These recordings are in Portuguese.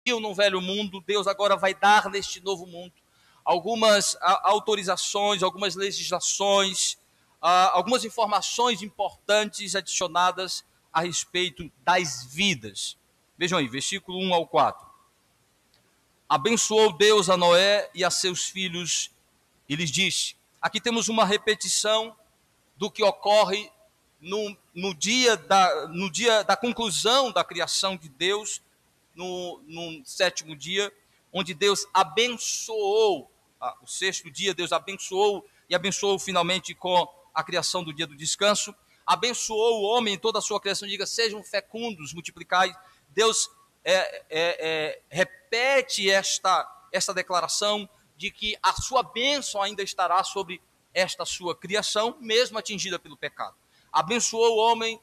no velho mundo, Deus agora vai dar neste novo mundo algumas autorizações, algumas legislações, algumas informações importantes adicionadas a respeito das vidas. Vejam aí, versículo 1 ao 4. Abençoou Deus a Noé e a seus filhos e lhes disse. Aqui temos uma repetição do que ocorre no dia da conclusão da criação de Deus, no sétimo dia, onde Deus abençoou, o sexto dia Deus abençoou, e abençoou finalmente com a criação do dia do descanso, abençoou o homem em toda a sua criação, diga, sejam fecundos, multiplicai. Deus repete esta declaração de que a sua bênção ainda estará sobre esta sua criação, mesmo atingida pelo pecado. Abençoou o homem,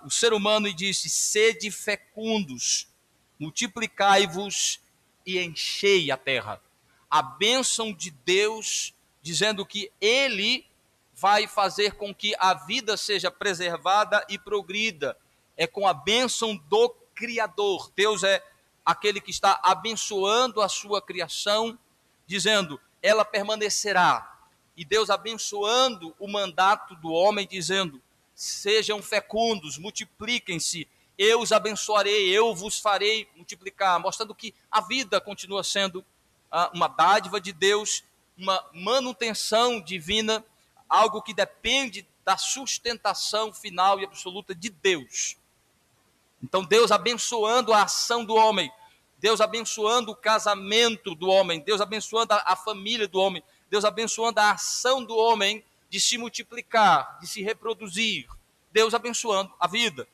o ser humano, e disse, sede fecundos, multiplicai-vos e enchei a terra. A bênção de Deus, dizendo que Ele vai fazer com que a vida seja preservada e progrida. É com a bênção do Criador. Deus é aquele que está abençoando a sua criação, dizendo, ela permanecerá. E Deus abençoando o mandato do homem, dizendo, sejam fecundos, multipliquem-se, eu os abençoarei, eu vos farei multiplicar, mostrando que a vida continua sendo uma dádiva de Deus, uma manutenção divina, algo que depende da sustentação final e absoluta de Deus. Então Deus abençoando a ação do homem, Deus abençoando o casamento do homem, Deus abençoando a família do homem, Deus abençoando a ação do homem de se multiplicar, de se reproduzir, Deus abençoando a vida.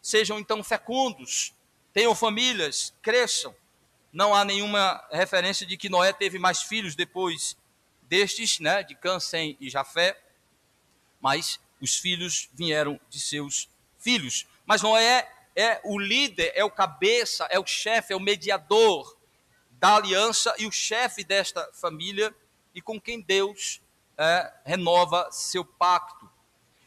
Sejam então fecundos, tenham famílias, cresçam. Não há nenhuma referência de que Noé teve mais filhos depois destes, né, de Cã, Sem e Jafé, mas os filhos vieram de seus filhos. Mas Noé é o líder, é o cabeça, é o chefe, é o mediador da aliança e o chefe desta família, e com quem Deus renova seu pacto.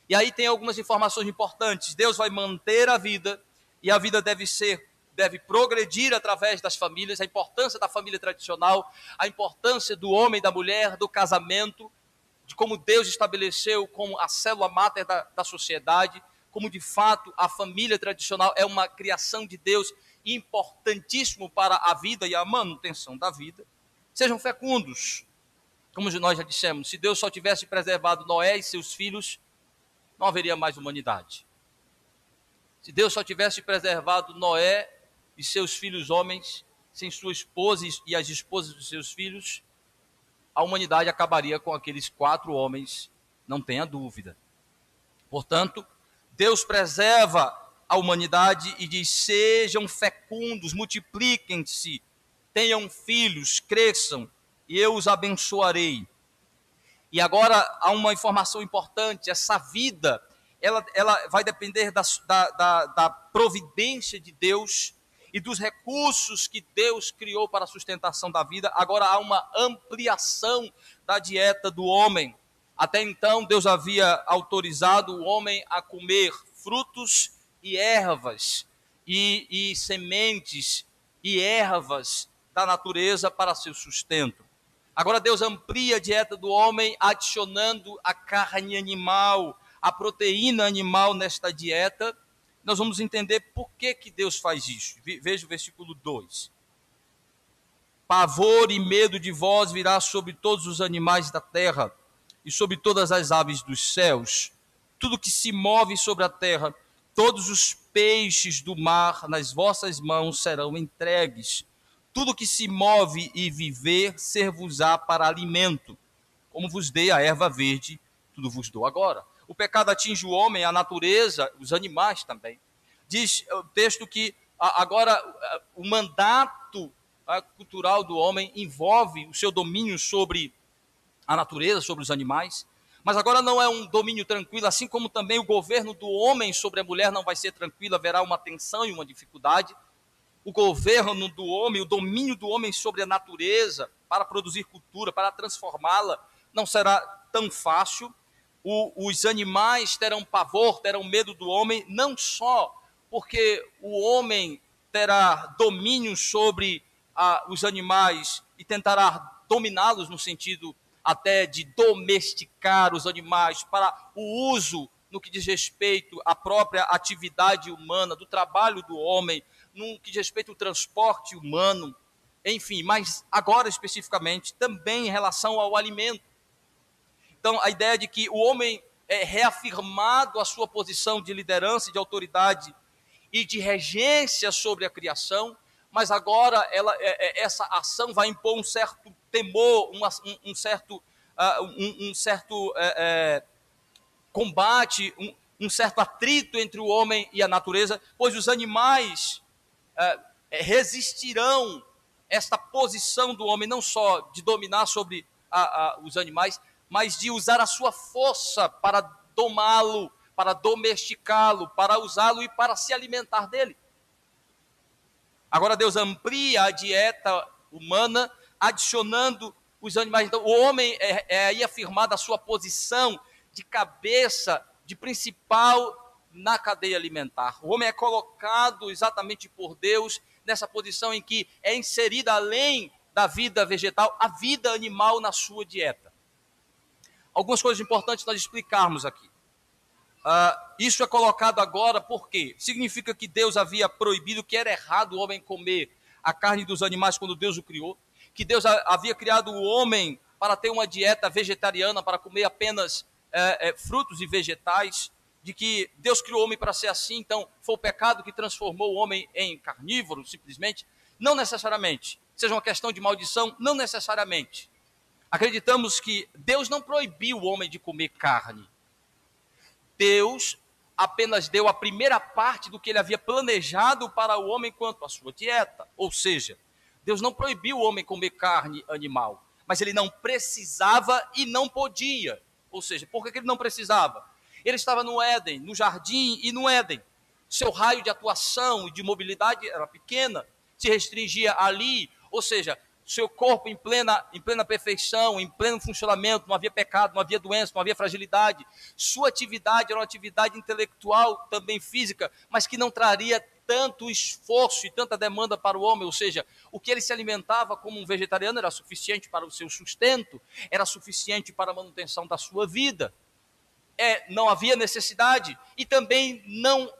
E aí tem algumas informações importantes. Deus vai manter a vida, e a vida deve progredir através das famílias, a importância da família tradicional, a importância do homem e da mulher, do casamento, de como Deus estabeleceu como a célula máter da sociedade, como de fato a família tradicional é uma criação de Deus importantíssimo para a vida e a manutenção da vida. Sejam fecundos, como nós já dissemos, se Deus só tivesse preservado Noé e seus filhos, não haveria mais humanidade. Se Deus só tivesse preservado Noé e seus filhos homens, sem sua esposa e as esposas dos seus filhos, a humanidade acabaria com aqueles 4 homens, não tenha dúvida. Portanto, Deus preserva a humanidade e diz, sejam fecundos, multipliquem-se, tenham filhos, cresçam, e eu os abençoarei. E agora há uma informação importante, essa vida, ela vai depender da providência de Deus e dos recursos que Deus criou para a sustentação da vida. Agora há uma ampliação da dieta do homem. Até então Deus havia autorizado o homem a comer frutos e ervas, e sementes e ervas da natureza para seu sustento. Agora Deus amplia a dieta do homem, adicionando a carne animal, a proteína animal nesta dieta. Nós vamos entender por que Deus faz isso. Veja o versículo 2. Pavor e medo de vós virá sobre todos os animais da terra e sobre todas as aves dos céus. Tudo que se move sobre a terra, todos os peixes do mar nas vossas mãos serão entregues. Tudo que se move e viver, ser-vos-á para alimento. Como vos dei a erva verde, tudo vos dou agora. O pecado atinge o homem, a natureza, os animais também. Diz o texto que agora o mandato cultural do homem envolve o seu domínio sobre a natureza, sobre os animais. Mas agora não é um domínio tranquilo, assim como também o governo do homem sobre a mulher não vai ser tranquilo, haverá uma tensão e uma dificuldade. O governo do homem, o domínio do homem sobre a natureza, para produzir cultura, para transformá-la, não será tão fácil. Os animais terão pavor, terão medo do homem, não só porque o homem terá domínio sobre os animais e tentará dominá-los no sentido até de domesticar os animais para o uso no que diz respeito à própria atividade humana, do trabalho do homem, no que diz respeito ao transporte humano, enfim, mas agora especificamente também em relação ao alimento. Então, a ideia de que o homem é reafirmado a sua posição de liderança, de autoridade e de regência sobre a criação, mas agora essa ação vai impor um certo temor, um certo combate, um certo atrito entre o homem e a natureza, pois os animais resistirão esta posição do homem, não só de dominar sobre os animais, mas de usar a sua força para domá-lo, para domesticá-lo, para usá-lo e para se alimentar dele. Agora Deus amplia a dieta humana, adicionando os animais. Então, o homem é aí afirmado a sua posição de cabeça, de principal na cadeia alimentar. O homem é colocado exatamente por Deus nessa posição em que é inserida, além da vida vegetal, a vida animal na sua dieta. Algumas coisas importantes nós explicarmos aqui. Isso é colocado agora porque significa que Deus havia proibido, que era errado o homem comer a carne dos animais quando Deus o criou, que Deus havia criado o homem para ter uma dieta vegetariana, para comer apenas frutos e vegetais, de que Deus criou o homem para ser assim, então foi o pecado que transformou o homem em carnívoro, simplesmente. Não necessariamente. Seja uma questão de maldição, não necessariamente. Acreditamos que Deus não proibiu o homem de comer carne. Deus apenas deu a primeira parte do que ele havia planejado para o homem quanto à sua dieta. Ou seja, Deus não proibiu o homem comer carne animal, mas ele não precisava e não podia. Ou seja, por que ele não precisava? Ele estava no Éden, no jardim e no Éden. Seu raio de atuação e de mobilidade era pequena, se restringia ali, ou seja, seu corpo em plena perfeição, em pleno funcionamento, não havia pecado, não havia doença, não havia fragilidade. Sua atividade era uma atividade intelectual, também física, mas que não traria tanto esforço e tanta demanda para o homem, ou seja, o que ele se alimentava como um vegetariano era suficiente para o seu sustento, era suficiente para a manutenção da sua vida. Não havia necessidade e também não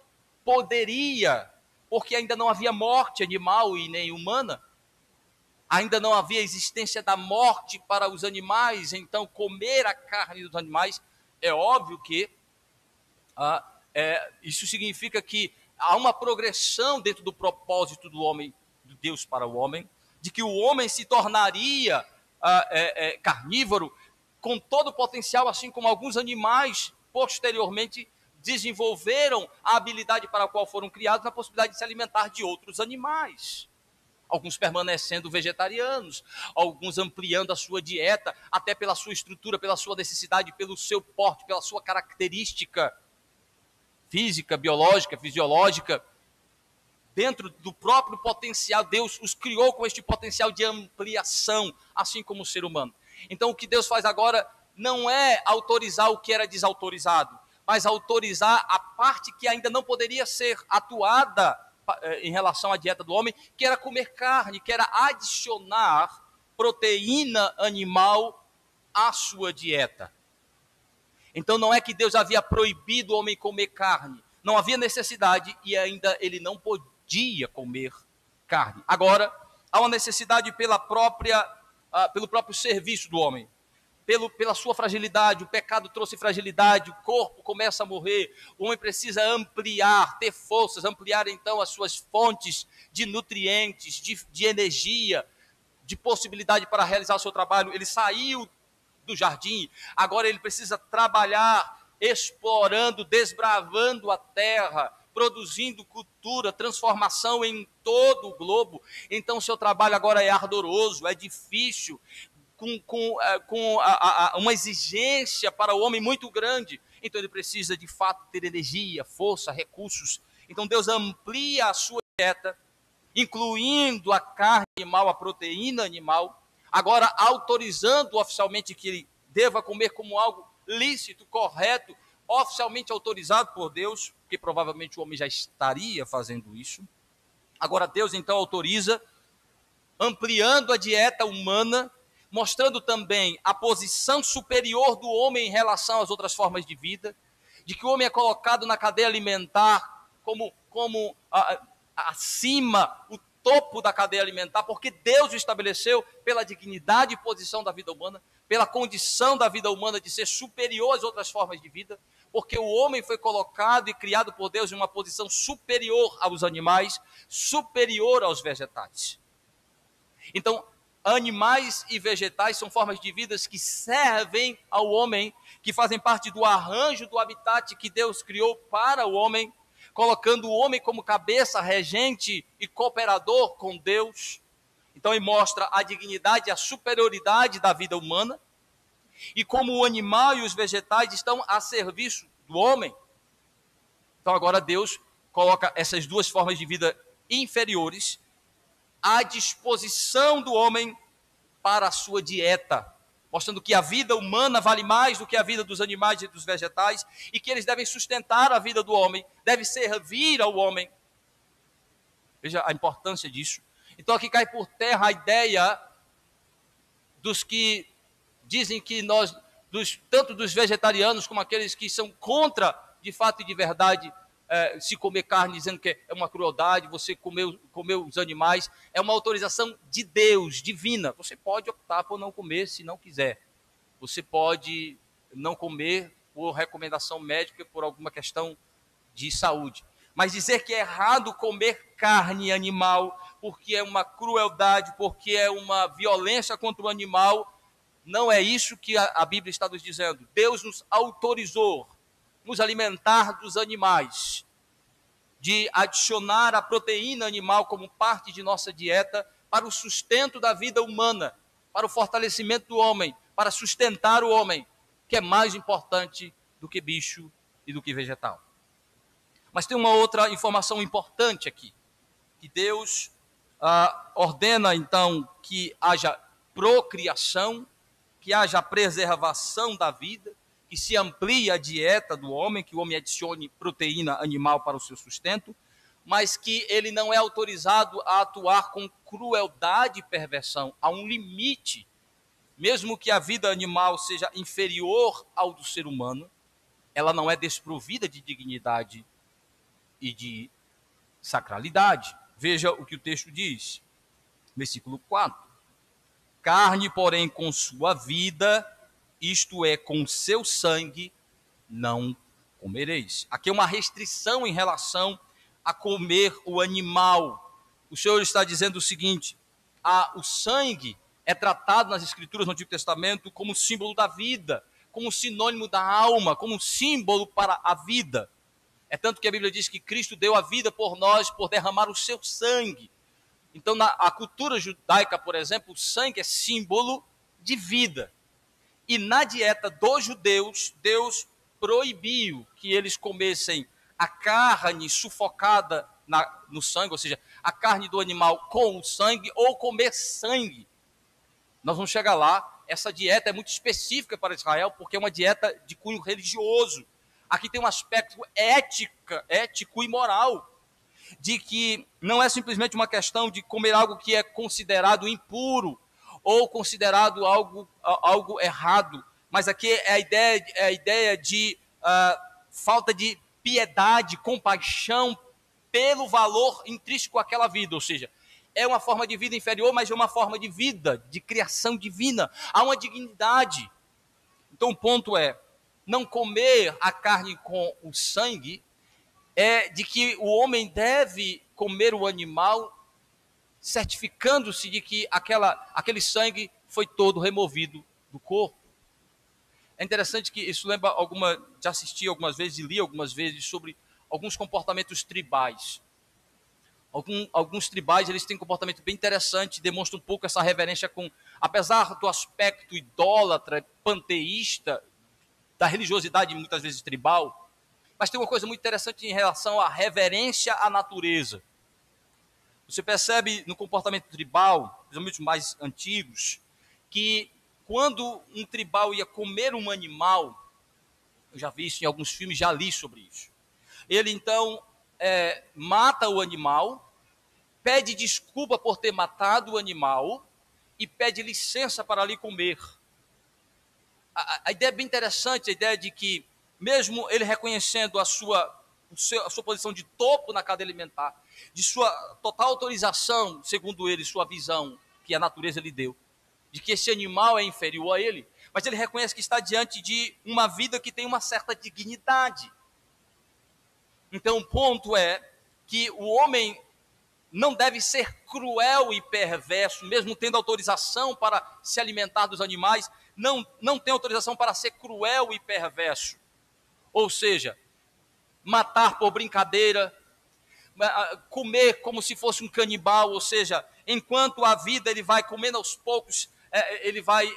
poderia, porque ainda não havia morte animal e nem humana. Ainda não havia existência da morte para os animais, então comer a carne dos animais, é óbvio que isso significa que há uma progressão dentro do propósito do homem, de Deus para o homem, de que o homem se tornaria carnívoro com todo o potencial, assim como alguns animais posteriormente desenvolveram a habilidade para a qual foram criados, na possibilidade de se alimentar de outros animais. Alguns permanecendo vegetarianos, alguns ampliando a sua dieta, até pela sua estrutura, pela sua necessidade, pelo seu porte, pela sua característica física, biológica, fisiológica, dentro do próprio potencial. Deus os criou com este potencial de ampliação, assim como o ser humano. Então, o que Deus faz agora não é autorizar o que era desautorizado, mas autorizar a parte que ainda não poderia ser atuada em relação à dieta do homem, que era comer carne, que era adicionar proteína animal à sua dieta. Então não é que Deus havia proibido o homem comer carne, não havia necessidade e ainda ele não podia comer carne. Agora, há uma necessidade pelo próprio serviço do homem. Pela sua fragilidade, o pecado trouxe fragilidade, o corpo começa a morrer, o homem precisa ampliar, ter forças, ampliar então as suas fontes de nutrientes, de energia, de possibilidade para realizar o seu trabalho. Ele saiu do jardim, agora ele precisa trabalhar, explorando, desbravando a terra, produzindo cultura, transformação em todo o globo. Então o seu trabalho agora é ardoroso, é difícil, com uma exigência para o homem muito grande. Então ele precisa de fato ter energia, força, recursos. Então Deus amplia a sua dieta, incluindo a carne animal, a proteína animal, agora autorizando oficialmente que ele deva comer como algo lícito, correto, oficialmente autorizado por Deus, que provavelmente o homem já estaria fazendo isso. Agora Deus então autoriza, ampliando a dieta humana, mostrando também a posição superior do homem em relação às outras formas de vida, de que o homem é colocado na cadeia alimentar como acima, o topo da cadeia alimentar, porque Deus o estabeleceu pela dignidade e posição da vida humana, pela condição da vida humana de ser superior às outras formas de vida, porque o homem foi colocado e criado por Deus em uma posição superior aos animais, superior aos vegetais. Então, animais e vegetais são formas de vida que servem ao homem, que fazem parte do arranjo do habitat que Deus criou para o homem, colocando o homem como cabeça, regente e cooperador com Deus. Então ele mostra a dignidade e a superioridade da vida humana, e como o animal e os vegetais estão a serviço do homem. Então agora Deus coloca essas duas formas de vida inferiores à disposição do homem para a sua dieta, mostrando que a vida humana vale mais do que a vida dos animais e dos vegetais, e que eles devem sustentar a vida do homem, devem servir ao homem. Veja a importância disso. Então aqui cai por terra a ideia dos que dizem que tanto dos vegetarianos como aqueles que são contra, de fato e de verdade, se comer carne, dizendo que é uma crueldade, você comer os animais, é uma autorização de Deus, divina. Você pode optar por não comer se não quiser. Você pode não comer por recomendação médica, por alguma questão de saúde. Mas dizer que é errado comer carne animal, porque é uma crueldade, porque é uma violência contra o animal, não é isso que a Bíblia está nos dizendo. Deus nos autorizou nos alimentar dos animais, de adicionar a proteína animal como parte de nossa dieta para o sustento da vida humana, para o fortalecimento do homem, para sustentar o homem, que é mais importante do que bicho e do que vegetal. Mas tem uma outra informação importante aqui, que Deus ordena então que haja procriação, que haja preservação da vida, que se amplie a dieta do homem, que o homem adicione proteína animal para o seu sustento, mas que ele não é autorizado a atuar com crueldade e perversão. Há um limite, mesmo que a vida animal seja inferior ao do ser humano, ela não é desprovida de dignidade e de sacralidade. Veja o que o texto diz, versículo 4. Carne, porém, com sua vida, isto é, com seu sangue, não comereis. Aqui é uma restrição em relação a comer o animal. O Senhor está dizendo o seguinte: o sangue é tratado nas Escrituras no Antigo Testamento como símbolo da vida, como sinônimo da alma, como símbolo para a vida. É tanto que a Bíblia diz que Cristo deu a vida por nós, por derramar o seu sangue. Então, na cultura judaica, por exemplo, o sangue é símbolo de vida. E na dieta dos judeus, Deus proibiu que eles comessem a carne sufocada no sangue, ou seja, a carne do animal com o sangue, ou comer sangue. Nós vamos chegar lá. Essa dieta é muito específica para Israel, porque é uma dieta de cunho religioso. Aqui tem um aspecto ético e moral, de que não é simplesmente uma questão de comer algo que é considerado impuro ou considerado algo errado, mas aqui é a ideia de falta de piedade, compaixão pelo valor intrínseco àquela vida, ou seja, é uma forma de vida inferior, mas é uma forma de vida, de criação divina, há uma dignidade. Então o ponto é, não comer a carne com o sangue, é de que o homem deve comer o animal, certificando-se de que aquele sangue foi todo removido do corpo. É interessante que isso lembra já assisti algumas vezes e li algumas vezes sobre alguns comportamentos tribais. Alguns tribais, eles têm um comportamento bem interessante, demonstram um pouco essa reverência apesar do aspecto idólatra, panteísta, da religiosidade muitas vezes tribal, mas tem uma coisa muito interessante em relação à reverência à natureza. Você percebe no comportamento tribal, principalmente os mais antigos, que quando um tribal ia comer um animal, eu já vi isso em alguns filmes, já li sobre isso. Ele então mata o animal, pede desculpa por ter matado o animal e pede licença para ali comer. A ideia é bem interessante, a ideia de que, mesmo ele reconhecendo a sua posição de topo na cadeia alimentar, de sua total autorização, segundo ele, sua visão, que a natureza lhe deu, de que esse animal é inferior a ele, mas ele reconhece que está diante de uma vida que tem uma certa dignidade. Então, o ponto é que o homem não deve ser cruel e perverso, mesmo tendo autorização para se alimentar dos animais, não tem autorização para ser cruel e perverso. Ou seja, matar por brincadeira, comer como se fosse um canibal, ou seja, enquanto a vida ele vai comendo aos poucos, ele vai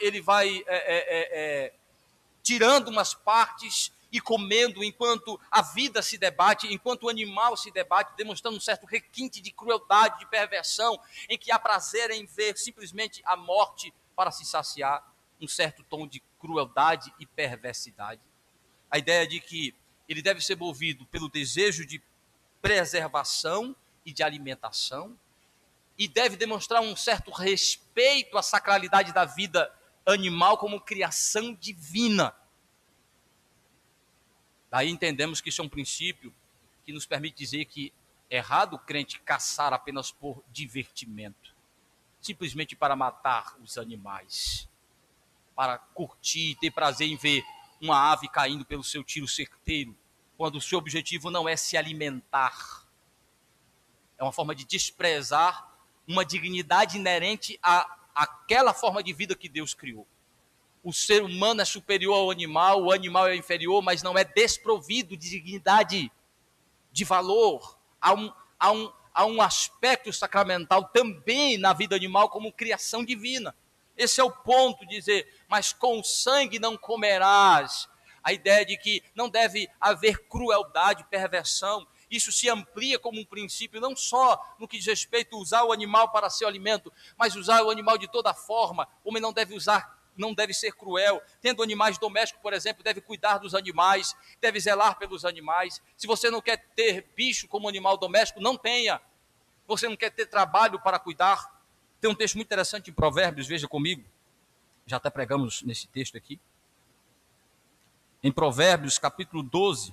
tirando umas partes e comendo enquanto a vida se debate, enquanto o animal se debate, demonstrando um certo requinte de crueldade, de perversão, em que há prazer em ver simplesmente a morte para se saciar, um certo tom de crueldade e perversidade. A ideia de que ele deve ser movido pelo desejo de preservação e de alimentação, e deve demonstrar um certo respeito à sacralidade da vida animal como criação divina. Daí entendemos que isso é um princípio que nos permite dizer que é errado o crente caçar apenas por divertimento, simplesmente para matar os animais, para curtir, ter prazer em ver uma ave caindo pelo seu tiro certeiro, quando o seu objetivo não é se alimentar. É uma forma de desprezar uma dignidade inerente àquela forma de vida que Deus criou. O ser humano é superior ao animal, o animal é inferior, mas não é desprovido de dignidade, de valor. Há um aspecto sacramental também na vida animal como criação divina. Esse é o ponto de dizer, mas com o sangue não comerás. A ideia de que não deve haver crueldade, perversão. Isso se amplia como um princípio, não só no que diz respeito a usar o animal para seu alimento, mas usar o animal de toda forma. O homem não deve ser cruel. Tendo animais domésticos, por exemplo, deve cuidar dos animais, deve zelar pelos animais. Se você não quer ter bicho como animal doméstico, não tenha. Você não quer ter trabalho para cuidar. Tem um texto muito interessante em Provérbios, veja comigo. Já até pregamos nesse texto aqui. Em Provérbios, capítulo 12,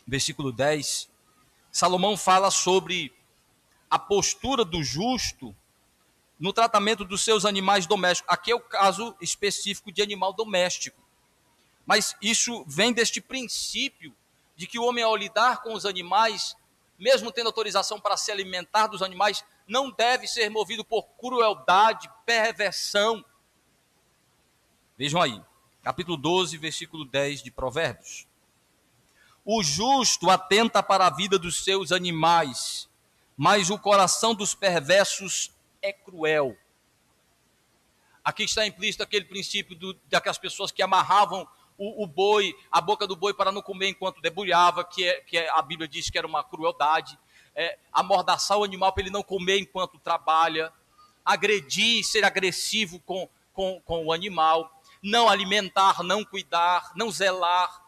versículo 10, Salomão fala sobre a postura do justo no tratamento dos seus animais domésticos. Aqui é o caso específico de animal doméstico. Mas isso vem deste princípio de que o homem, ao lidar com os animais, mesmo tendo autorização para se alimentar dos animais, não deve ser movido por crueldade, perversão. Vejam aí, capítulo 12, versículo 10 de Provérbios. O justo atenta para a vida dos seus animais, mas o coração dos perversos é cruel. Aqui está implícito aquele princípio daquelas pessoas que amarravam o boi, a boca do boi para não comer enquanto debulhava, a Bíblia diz que era uma crueldade. Amordaçar o animal para ele não comer enquanto trabalha, agredir, ser agressivo com o animal, não alimentar, não cuidar, não zelar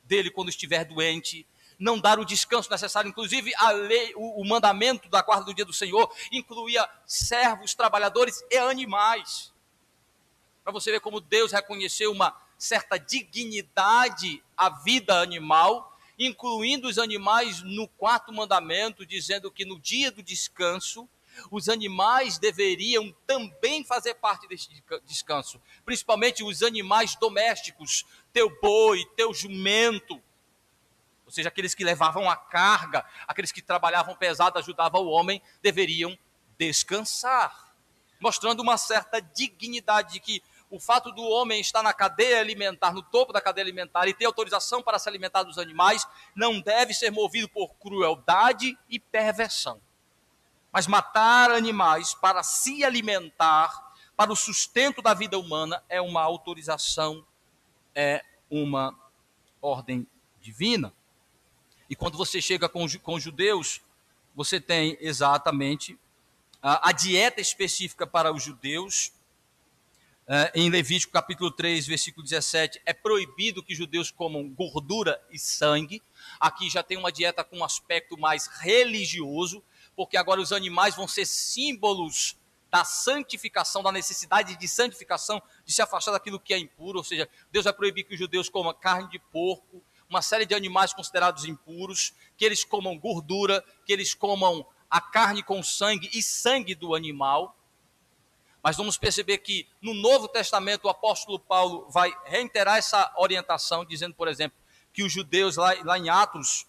dele quando estiver doente, não dar o descanso necessário. Inclusive a lei, o mandamento da guarda do dia do Senhor incluía servos, trabalhadores e animais. Para você ver como Deus reconheceu uma certa dignidade à vida animal, incluindo os animais no quarto mandamento, dizendo que no dia do descanso, os animais deveriam também fazer parte desse descanso, principalmente os animais domésticos, teu boi, teu jumento, ou seja, aqueles que levavam a carga, aqueles que trabalhavam pesado, ajudavam o homem, deveriam descansar, mostrando uma certa dignidade de que o fato do homem estar na cadeia alimentar, no topo da cadeia alimentar, e ter autorização para se alimentar dos animais, não deve ser movido por crueldade e perversão. Mas matar animais para se alimentar, para o sustento da vida humana, é uma autorização, é uma ordem divina. E quando você chega com judeus, você tem exatamente a dieta específica para os judeus. Em Levítico capítulo 3, versículo 17, é proibido que judeus comam gordura e sangue. Aqui já tem uma dieta com um aspecto mais religioso, porque agora os animais vão ser símbolos da santificação, da necessidade de santificação, de se afastar daquilo que é impuro. Ou seja, Deus vai proibir que os judeus comam carne de porco, uma série de animais considerados impuros, que eles comam gordura, que eles comam a carne com sangue e sangue do animal. Mas vamos perceber que no Novo Testamento o apóstolo Paulo vai reiterar essa orientação, dizendo, por exemplo, que os judeus lá em Atos,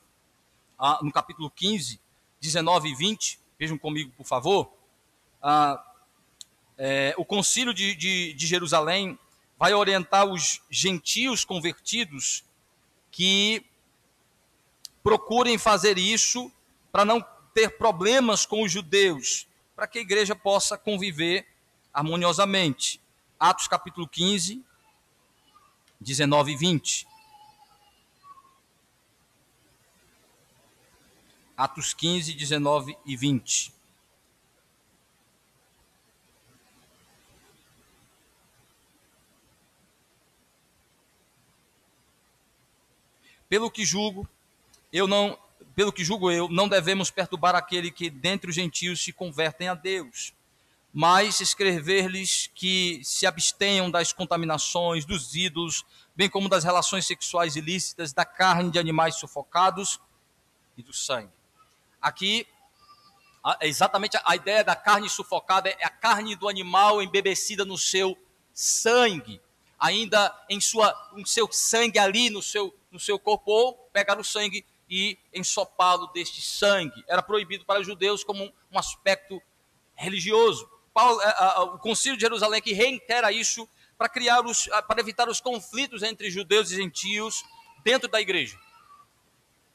no capítulo 15, 19 e 20, vejam comigo, por favor, o concílio de Jerusalém vai orientar os gentios convertidos que procurem fazer isso para não ter problemas com os judeus, para que a igreja possa conviver harmoniosamente. Atos capítulo 15, 19 e 20. Atos 15, 19 e 20. Pelo que julgo eu, não devemos perturbar aquele que dentre os gentios se convertem a Deus, mas escrever-lhes que se abstenham das contaminações, dos ídolos, bem como das relações sexuais ilícitas, da carne de animais sufocados e do sangue. Aqui, exatamente a ideia da carne sufocada é a carne do animal embebecida no seu sangue, ainda em seu sangue ali no seu corpo, ou pegar o sangue e ensopá-lo deste sangue. Era proibido para os judeus como um aspecto religioso. O Concílio de Jerusalém que reitera isso para evitar os conflitos entre judeus e gentios dentro da igreja.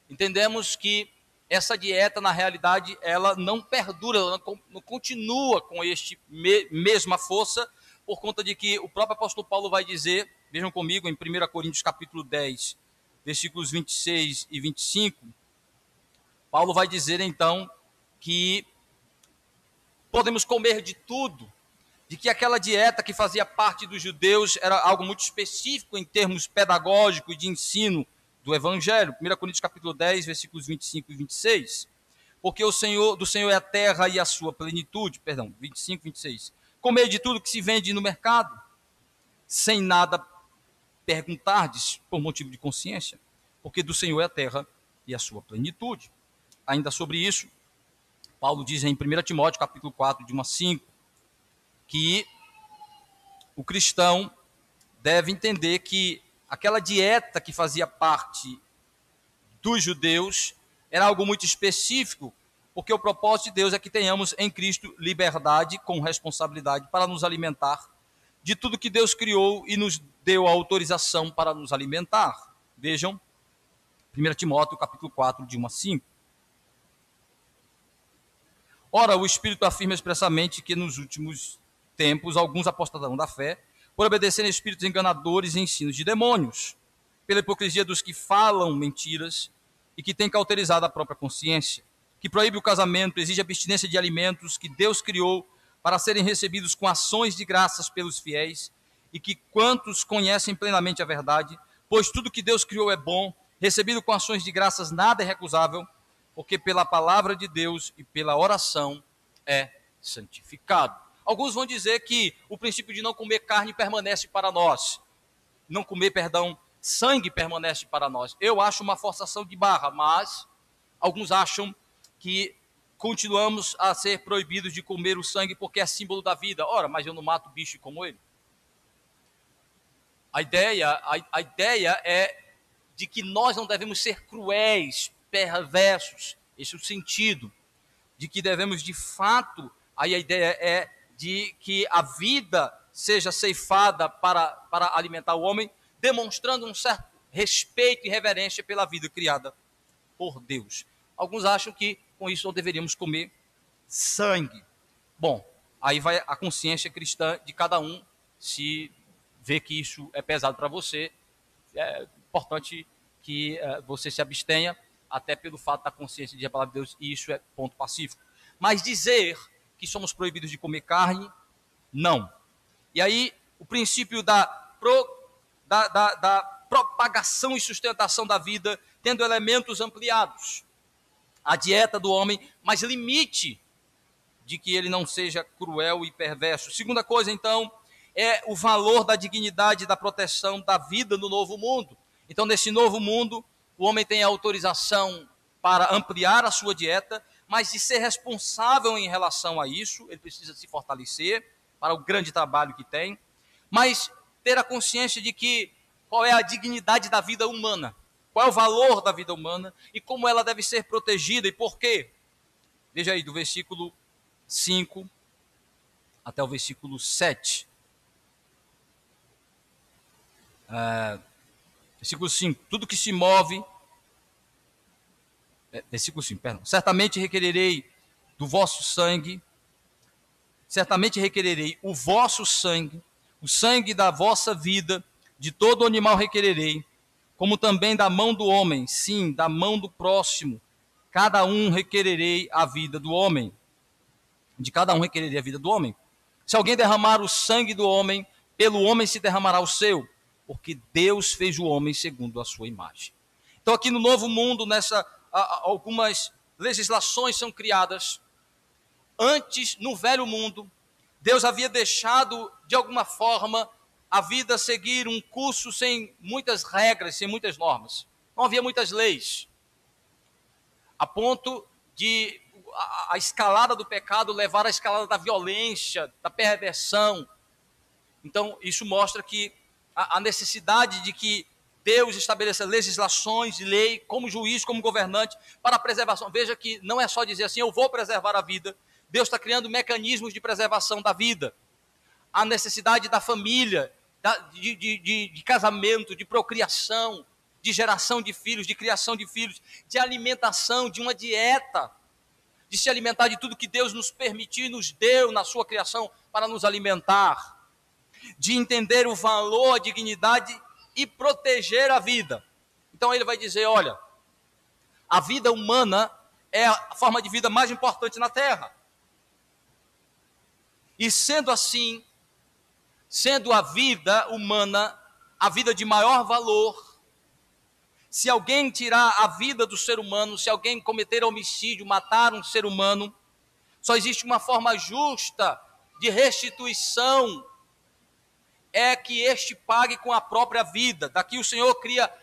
Entendemos que essa dieta, na realidade, ela não perdura, ela não continua com mesma força, por conta de que o próprio apóstolo Paulo vai dizer, vejam comigo, em 1 Coríntios capítulo 10, versículos 26 e 25, Paulo vai dizer então que podemos comer de tudo, de que aquela dieta que fazia parte dos judeus era algo muito específico em termos pedagógicos e de ensino do Evangelho. 1 Coríntios capítulo 10, versículos 25 e 26. Porque do Senhor é a terra e a sua plenitude. 25 e 26. Comer de tudo que se vende no mercado, sem nada perguntardes por motivo de consciência. Porque do Senhor é a terra e a sua plenitude. Ainda sobre isso, Paulo diz em 1 Timóteo capítulo 4, de 1 a 5, que o cristão deve entender que aquela dieta que fazia parte dos judeus era algo muito específico, porque o propósito de Deus é que tenhamos em Cristo liberdade com responsabilidade para nos alimentar de tudo que Deus criou e nos deu a autorização para nos alimentar. Vejam, 1 Timóteo capítulo 4, de 1 a 5. Ora, o Espírito afirma expressamente que nos últimos tempos alguns apostarão da fé, por obedecerem a espíritos enganadores e ensinos de demônios, pela hipocrisia dos que falam mentiras e que têm cauterizado a própria consciência, que proíbe o casamento, exige abstinência de alimentos que Deus criou para serem recebidos com ações de graças pelos fiéis, e que quantos conhecem plenamente a verdade, pois tudo que Deus criou é bom, recebido com ações de graças nada é recusável, porque pela palavra de Deus e pela oração é santificado. Alguns vão dizer que o princípio de não comer carne permanece para nós. Não comer, sangue permanece para nós. Eu acho uma forçação de barra, mas alguns acham que continuamos a ser proibidos de comer o sangue porque é símbolo da vida. Ora, mas eu não mato bicho como ele. A ideia é de que nós não devemos ser cruéis, perversos. Esse é o sentido. De que devemos, de fato, aí a ideia é de que a vida seja ceifada para alimentar o homem, demonstrando um certo respeito e reverência pela vida criada por Deus. Alguns acham que com isso não deveríamos comer sangue. Bom, aí vai a consciência cristã de cada um. Se vê que isso é pesado para você, é importante que você se abstenha, até pelo fato da consciência de a palavra de Deus, e isso é ponto pacífico. Mas dizer que somos proibidos de comer carne, não. E aí, o princípio da propagação e sustentação da vida, tendo elementos ampliados. a dieta do homem, mas limite de que ele não seja cruel e perverso. Segunda coisa, então, é o valor da dignidade e da proteção da vida no novo mundo. Então, nesse novo mundo, o homem tem a autorização para ampliar a sua dieta, mas de ser responsável em relação a isso, ele precisa se fortalecer para o grande trabalho que tem, mas ter a consciência de que qual é a dignidade da vida humana, qual é o valor da vida humana e como ela deve ser protegida e por quê. Veja aí, do versículo 5 até o versículo 7. Versículo 5, tudo que se move... Versículo 5, perdão. Certamente requererei do vosso sangue, certamente requererei o vosso sangue, o sangue da vossa vida, de todo animal requererei, como também da mão do homem, sim, da mão do próximo, cada um requererei a vida do homem. De cada um requererei a vida do homem. Se alguém derramar o sangue do homem, pelo homem se derramará o seu, porque Deus fez o homem segundo a sua imagem. Então aqui no novo mundo, algumas legislações são criadas. Antes, no velho mundo, Deus havia deixado, de alguma forma, a vida seguir um curso sem muitas regras, sem muitas normas. Não havia muitas leis, a ponto de a escalada do pecado levar à escalada da violência, da perversão. Então, isso mostra que a necessidade de que Deus estabeleça legislações e lei como juiz, como governante, para a preservação. Veja que não é só dizer assim, eu vou preservar a vida. Deus está criando mecanismos de preservação da vida. A necessidade da família, de casamento, de procriação, de geração de filhos, de criação de filhos, de alimentação, de uma dieta, de se alimentar de tudo que Deus nos permitiu e nos deu na sua criação para nos alimentar, de entender o valor, a dignidade e proteger a vida. Então ele vai dizer, olha, a vida humana é a forma de vida mais importante na Terra. E sendo assim, sendo a vida humana a vida de maior valor, se alguém tirar a vida do ser humano, se alguém cometer homicídio, matar um ser humano, só existe uma forma justa de restituição, é que este pague com a própria vida. Daqui o Senhor cria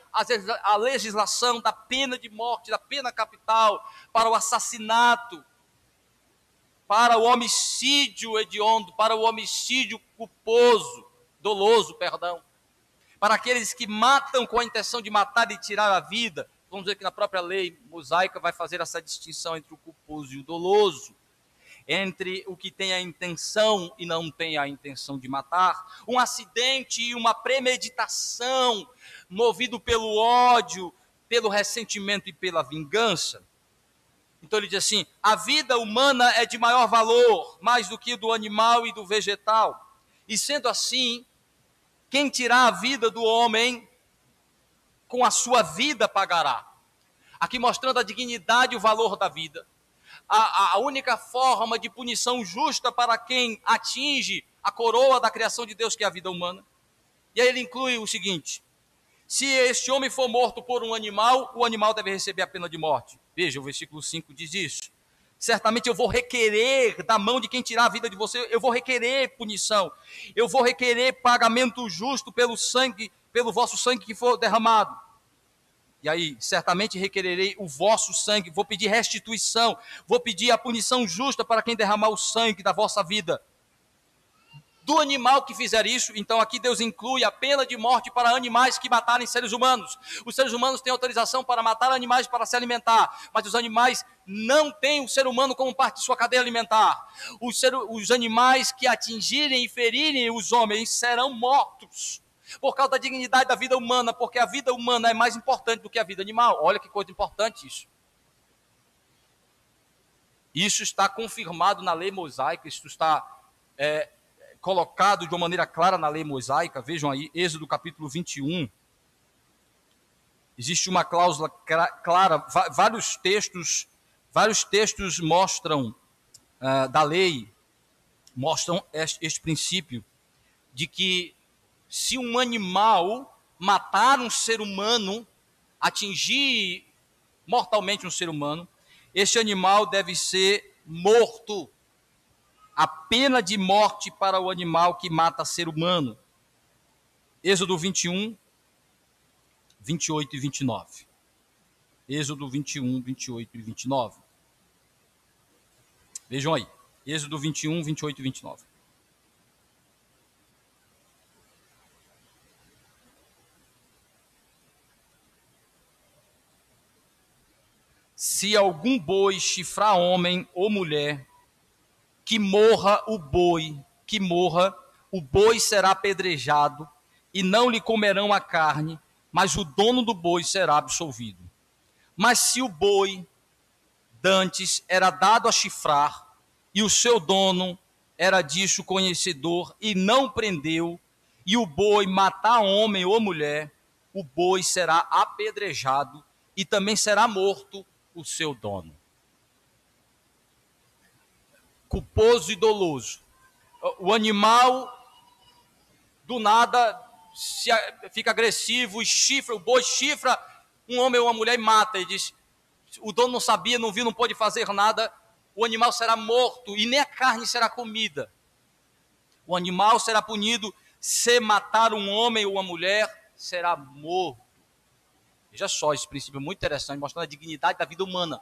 a legislação da pena de morte, da pena capital, para o assassinato, para o homicídio hediondo, para o homicídio doloso, para aqueles que matam com a intenção de matar e tirar a vida. Vamos dizer que na própria lei mosaica vai fazer essa distinção entre o culposo e o doloso, entre o que tem a intenção e não tem a intenção de matar, um acidente e uma premeditação, movido pelo ódio, pelo ressentimento e pela vingança. Então ele diz assim, a vida humana é de maior valor, mais do que do animal e do vegetal. E sendo assim, quem tirar a vida do homem, com a sua vida pagará. Aqui mostrando a dignidade e o valor da vida. A única forma de punição justa para quem atinge a coroa da criação de Deus, que é a vida humana. E aí ele inclui o seguinte, se este homem for morto por um animal, o animal deve receber a pena de morte. Veja, o versículo 5 diz isso. Certamente eu vou requerer da mão de quem tirar a vida de você, eu vou requerer punição, eu vou requerer pagamento justo pelo sangue, pelo vosso sangue que for derramado. E aí, certamente requererei o vosso sangue, vou pedir restituição, vou pedir a punição justa para quem derramar o sangue da vossa vida. Do animal que fizer isso, então aqui Deus inclui a pena de morte para animais que matarem seres humanos. Os seres humanos têm autorização para matar animais para se alimentar, mas os animais não têm o ser humano como parte de sua cadeia alimentar. Os animais que atingirem e ferirem os homens serão mortos, por causa da dignidade da vida humana, porque a vida humana é mais importante do que a vida animal. Olha que coisa importante isso. Isso está confirmado na lei mosaica, isso está colocado de uma maneira clara na lei mosaica. Vejam aí, Êxodo capítulo 21. Existe uma cláusula clara, vários textos mostram da lei, mostram este princípio de que se um animal matar um ser humano, atingir mortalmente um ser humano, este animal deve ser morto. A pena de morte para o animal que mata ser humano. Êxodo 21, 28 e 29. Êxodo 21, 28 e 29. Vejam aí. Êxodo 21, 28 e 29. Se algum boi chifrar homem ou mulher, que morra, o boi será apedrejado, e não lhe comerão a carne, mas o dono do boi será absolvido. Mas se o boi dantes era dado a chifrar, e o seu dono era disso conhecedor, e não prendeu, e o boi matar homem ou mulher, o boi será apedrejado, e também será morto o seu dono. Culposo e doloso. O animal, do nada, fica agressivo e chifra, o boi chifra um homem ou uma mulher e mata. E diz, o dono não sabia, não viu, não pôde fazer nada, o animal será morto e nem a carne será comida. O animal será punido, se matar um homem ou uma mulher, será morto. Veja só, esse princípio é muito interessante, mostrando a dignidade da vida humana.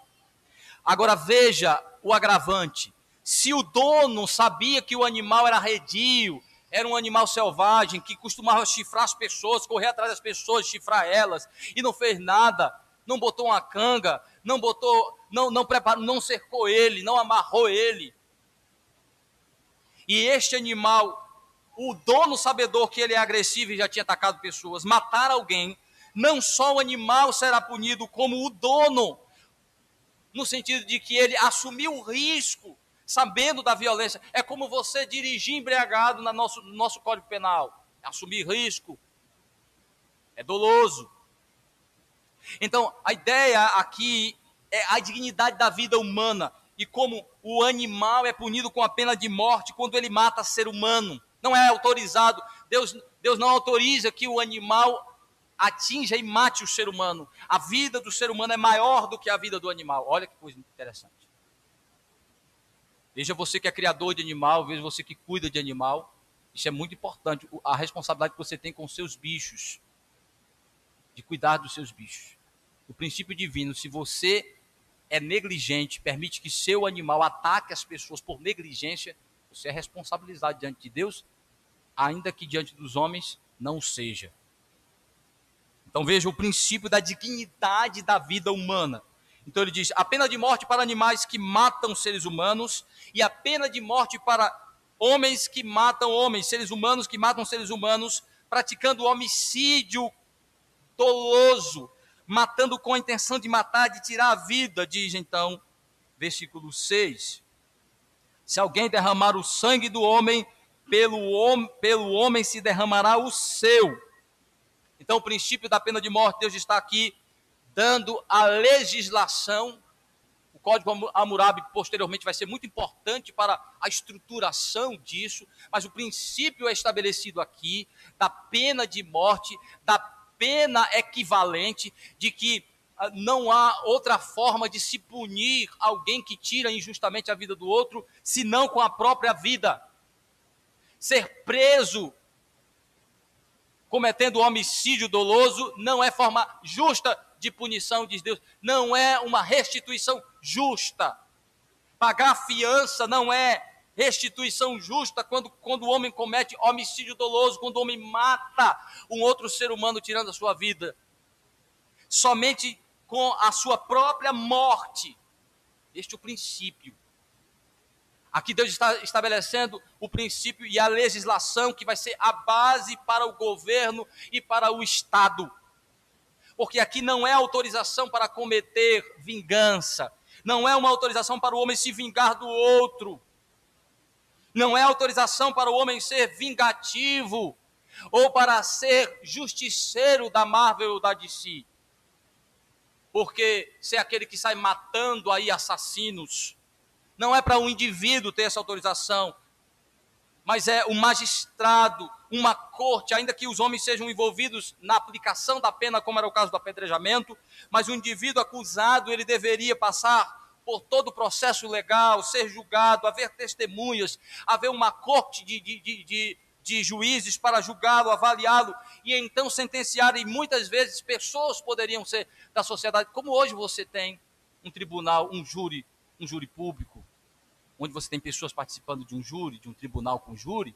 Agora veja o agravante. Se o dono sabia que o animal era arredio, era um animal selvagem, que costumava chifrar as pessoas, correr atrás das pessoas, chifrar elas, e não fez nada, não botou uma canga, não preparou, não cercou ele, não amarrou ele. E este animal, o dono sabedor que ele é agressivo e já tinha atacado pessoas, matar alguém, não só o animal será punido, como o dono, no sentido de que ele assumiu o risco, sabendo da violência. É como você dirigir embriagado no nosso Código Penal. Assumir risco. É doloso. Então, a ideia aqui é a dignidade da vida humana. E como o animal é punido com a pena de morte quando ele mata ser humano. Não é autorizado. Deus não autoriza que o animal atinja e mate o ser humano. A vida do ser humano é maior do que a vida do animal. Olha que coisa interessante. Veja você que é criador de animal, veja você que cuida de animal. Isso é muito importante, a responsabilidade que você tem com os seus bichos, de cuidar dos seus bichos. O princípio divino, se você é negligente, permite que seu animal ataque as pessoas por negligência, você é responsabilizado diante de Deus, ainda que diante dos homens não seja. Então veja o princípio da dignidade da vida humana. Então ele diz, a pena de morte para animais que matam seres humanos e a pena de morte para homens que matam homens, seres humanos que matam seres humanos, praticando homicídio doloso, matando com a intenção de matar, de tirar a vida, diz então, versículo 6. Se alguém derramar o sangue do homem, pelo homem se derramará o seu. Então o princípio da pena de morte, Deus está aqui dando a legislação. O Código Hammurabi posteriormente vai ser muito importante para a estruturação disso, mas o princípio é estabelecido aqui da pena de morte, da pena equivalente, de que não há outra forma de se punir alguém que tira injustamente a vida do outro, senão com a própria vida. Ser preso cometendo homicídio doloso não é forma justa de punição, diz Deus, não é uma restituição justa. Pagar fiança não é restituição justa quando o homem comete homicídio doloso, quando o homem mata um outro ser humano tirando a sua vida. Somente com a sua própria morte. Este é o princípio. Aqui Deus está estabelecendo o princípio e a legislação que vai ser a base para o governo e para o Estado. Porque aqui não é autorização para cometer vingança, não é uma autorização para o homem se vingar do outro, não é autorização para o homem ser vingativo, ou para ser justiceiro da Marvel ou da DC. Porque ser aquele que sai matando aí assassinos, não é para um indivíduo ter essa autorização, mas é um magistrado, uma corte, ainda que os homens sejam envolvidos na aplicação da pena, como era o caso do apedrejamento, mas o indivíduo acusado, ele deveria passar por todo o processo legal, ser julgado, haver testemunhas, haver uma corte de juízes para julgá-lo, avaliá-lo, e então sentenciar, e muitas vezes pessoas poderiam ser da sociedade, como hoje você tem um tribunal, um júri público, onde você tem pessoas participando de um júri, de um tribunal com júri.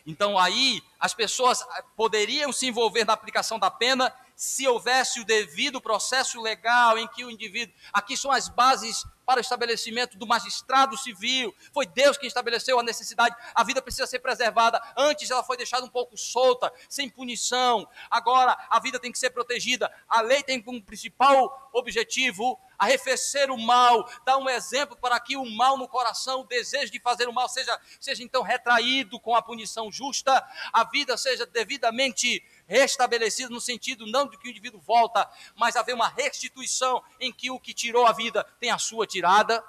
Então aí as pessoas poderiam se envolver na aplicação da pena se houvesse o devido processo legal em que o indivíduo... Aqui são as bases para o estabelecimento do magistrado civil. Foi Deus quem estabeleceu a necessidade. A vida precisa ser preservada. Antes ela foi deixada um pouco solta, sem punição. Agora a vida tem que ser protegida. A lei tem como principal objetivo arrefecer o mal, dar um exemplo para que o mal no coração, o desejo de fazer o mal, seja então retraído com a punição justa, a vida seja devidamente restabelecida, no sentido não de que o indivíduo volta, mas haver uma restituição em que o que tirou a vida tem a sua tirada.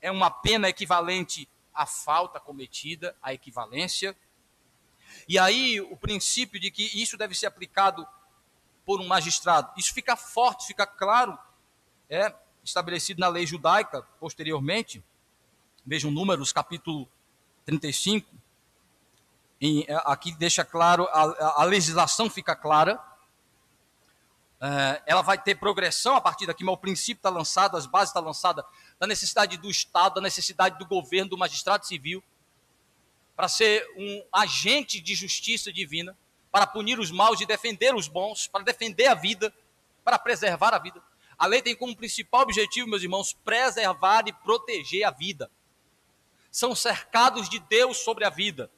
É uma pena equivalente à falta cometida, à equivalência. E aí o princípio de que isso deve ser aplicado por um magistrado, isso fica forte, fica claro, estabelecido na lei judaica posteriormente. Vejam Números, capítulo 35, aqui deixa claro, a legislação fica clara, ela vai ter progressão a partir daqui, mas o princípio está lançado, as bases estão lançadas, da necessidade do Estado, da necessidade do governo, do magistrado civil, para ser um agente de justiça divina, para punir os maus e defender os bons, para defender a vida, para preservar a vida. A lei tem como principal objetivo, meus irmãos, preservar e proteger a vida. São cercados de Deus sobre a vida.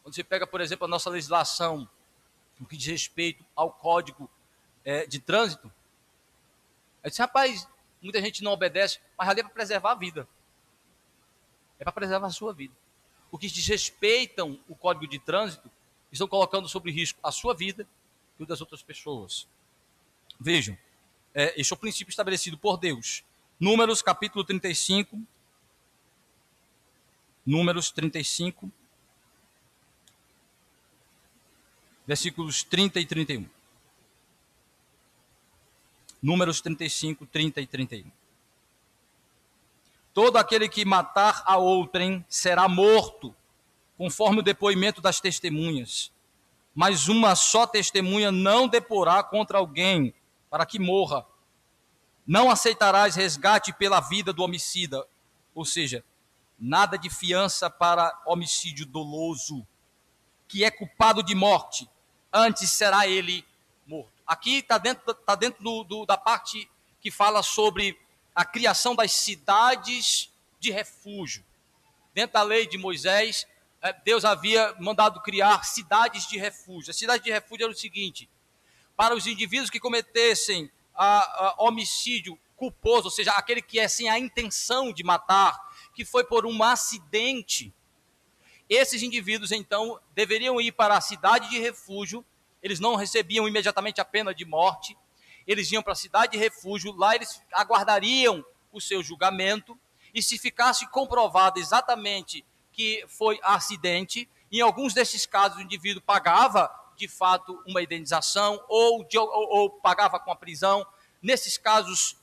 Quando você pega, por exemplo, a nossa legislação, no que diz respeito ao Código de Trânsito, aí diz, rapaz, muita gente não obedece, mas ali é para preservar a vida. É para preservar a sua vida. O que desrespeitam o Código de Trânsito estão colocando sobre risco a sua vida e o das outras pessoas. Vejam, este é o princípio estabelecido por Deus. Números, capítulo 35. Números 35, versículos 30 e 31. Números 35, 30 e 31. Todo aquele que matar a outrem será morto, conforme o depoimento das testemunhas. Mas uma só testemunha não deporá contra alguém, para que morra. Não aceitarás resgate pela vida do homicida, ou seja, nada de fiança para homicídio doloso, que é culpado de morte, antes será ele morto. Aqui está dentro da parte que fala sobre a criação das cidades de refúgio. Dentro da lei de Moisés, Deus havia mandado criar cidades de refúgio. A cidade de refúgio era o seguinte: para os indivíduos que cometessem homicídio culposo, ou seja, aquele que é sem a intenção de matar, que foi por um acidente, esses indivíduos então deveriam ir para a cidade de refúgio. Eles não recebiam imediatamente a pena de morte, eles iam para a cidade de refúgio, lá eles aguardariam o seu julgamento, e se ficasse comprovado exatamente que foi acidente, em alguns desses casos o indivíduo pagava de fato uma indenização, ou pagava com a prisão. Nesses casos,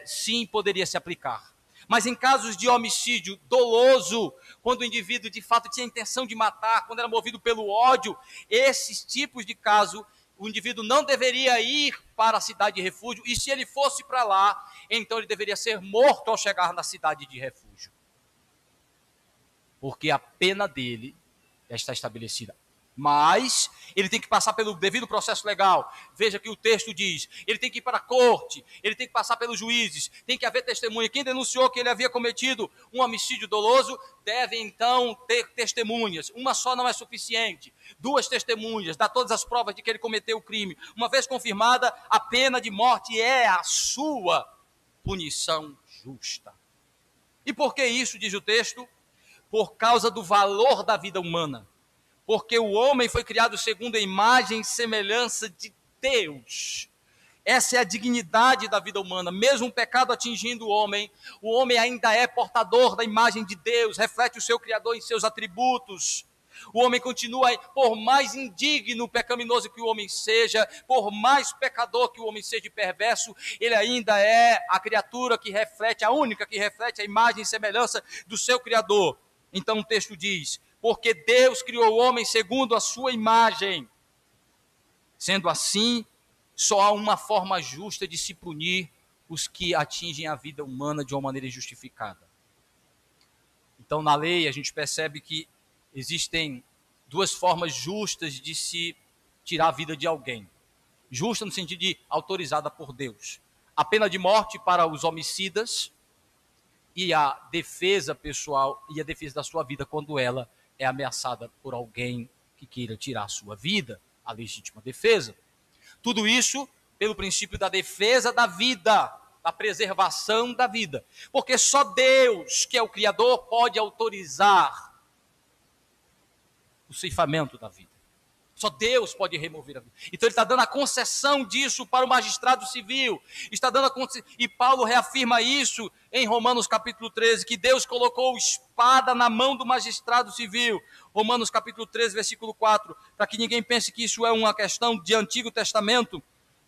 sim, poderia se aplicar. Mas em casos de homicídio doloso, quando o indivíduo de fato tinha a intenção de matar, quando era movido pelo ódio, esses tipos de caso, o indivíduo não deveria ir para a cidade de refúgio, e se ele fosse para lá, então ele deveria ser morto ao chegar na cidade de refúgio. Porque a pena dele já está estabelecida. Mas ele tem que passar pelo devido processo legal. Veja que o texto diz, ele tem que ir para a corte, ele tem que passar pelos juízes, tem que haver testemunha. Quem denunciou que ele havia cometido um homicídio doloso, deve então ter testemunhas. Uma só não é suficiente. 2 testemunhas, dá todas as provas de que ele cometeu o crime. Uma vez confirmada, a pena de morte é a sua punição justa. E por que isso, diz o texto? Por causa do valor da vida humana. Porque o homem foi criado segundo a imagem e semelhança de Deus. Essa é a dignidade da vida humana. Mesmo o pecado atingindo o homem ainda é portador da imagem de Deus, reflete o seu Criador em seus atributos. O homem continua, por mais indigno, pecaminoso que o homem seja, por mais pecador que o homem seja e perverso, ele ainda é a criatura que reflete, a única que reflete a imagem e semelhança do seu Criador. Então o texto diz: porque Deus criou o homem segundo a sua imagem. Sendo assim, só há uma forma justa de se punir os que atingem a vida humana de uma maneira injustificada. Então, na lei, a gente percebe que existem duas formas justas de se tirar a vida de alguém. Justa no sentido de autorizada por Deus. A pena de morte para os homicidas e a defesa pessoal e a defesa da sua vida quando ela é ameaçada por alguém que queira tirar a sua vida, a legítima defesa. Tudo isso pelo princípio da defesa da vida, da preservação da vida. Porque só Deus, que é o Criador, pode autorizar o ceifamento da vida. Só Deus pode remover a vida. Então ele está dando a concessão disso para o magistrado civil. Está dando e Paulo reafirma isso em Romanos capítulo 13, que Deus colocou espada na mão do magistrado civil. Romanos capítulo 13, versículo 4, para que ninguém pense que isso é uma questão de Antigo Testamento,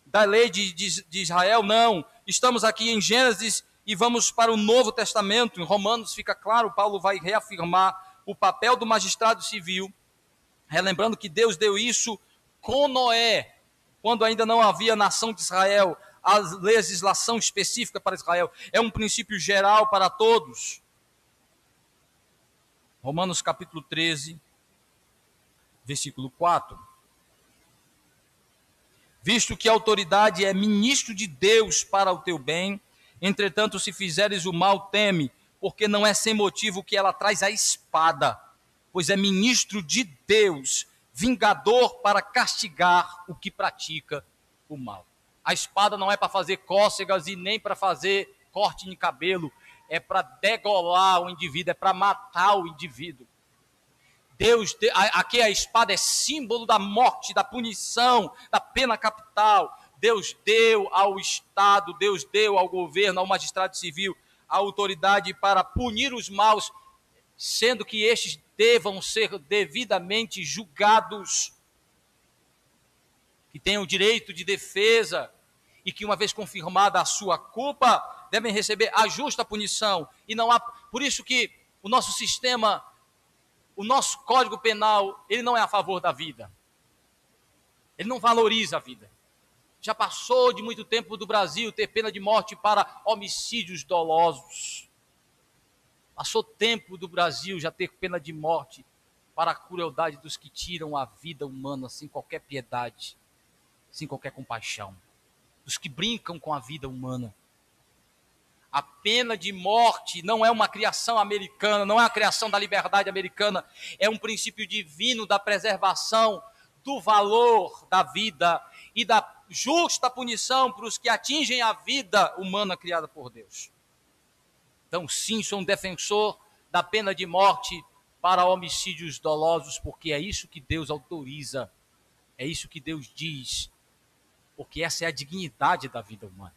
da lei de Israel, não. Estamos aqui em Gênesis e vamos para o Novo Testamento. Em Romanos fica claro, Paulo vai reafirmar o papel do magistrado civil, relembrando que Deus deu isso com Noé, quando ainda não havia nação de Israel, a legislação específica para Israel, é um princípio geral para todos. Romanos capítulo 13, versículo 4. Visto que a autoridade é ministro de Deus para o teu bem, entretanto, se fizeres o mal, teme, porque não é sem motivo que ela traz a espada, pois é ministro de Deus, vingador para castigar o que pratica o mal. A espada não é para fazer cócegas e nem para fazer corte de cabelo, é para degolar o indivíduo, é para matar o indivíduo. Aqui a espada é símbolo da morte, da punição, da pena capital. Deus deu ao Estado, Deus deu ao governo, ao magistrado civil, a autoridade para punir os maus, sendo que estes devam ser devidamente julgados, que tenham direito de defesa e que, uma vez confirmada a sua culpa, devem receber a justa punição. E não há, por isso que o nosso sistema, o nosso Código Penal, ele não é a favor da vida. Ele não valoriza a vida. Já passou de muito tempo do Brasil ter pena de morte para homicídios dolosos. Passou tempo do Brasil já ter pena de morte para a crueldade dos que tiram a vida humana sem qualquer piedade, sem qualquer compaixão. Dos que brincam com a vida humana. A pena de morte não é uma criação americana, não é a criação da liberdade americana, é um princípio divino da preservação do valor da vida e da justa punição para os que atingem a vida humana criada por Deus. Então, sim, sou um defensor da pena de morte para homicídios dolosos, porque é isso que Deus autoriza, é isso que Deus diz, porque essa é a dignidade da vida humana.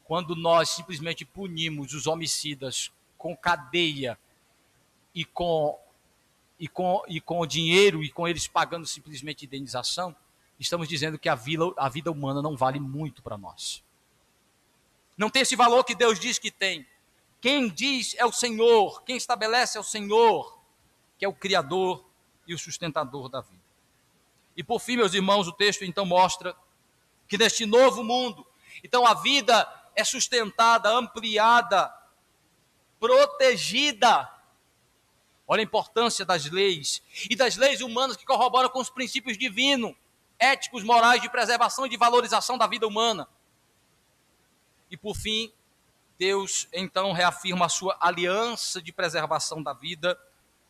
Quando nós simplesmente punimos os homicidas com cadeia e com dinheiro, e com eles pagando simplesmente indenização, estamos dizendo que a vida humana não vale muito para nós. Não tem esse valor que Deus diz que tem. Quem diz é o Senhor, quem estabelece é o Senhor, que é o Criador e o sustentador da vida. E por fim, meus irmãos, o texto então mostra que neste novo mundo, então a vida é sustentada, ampliada, protegida. Olha a importância das leis, e das leis humanas que corroboram com os princípios divinos, éticos, morais, de preservação e de valorização da vida humana. E por fim, Deus então reafirma a sua aliança de preservação da vida,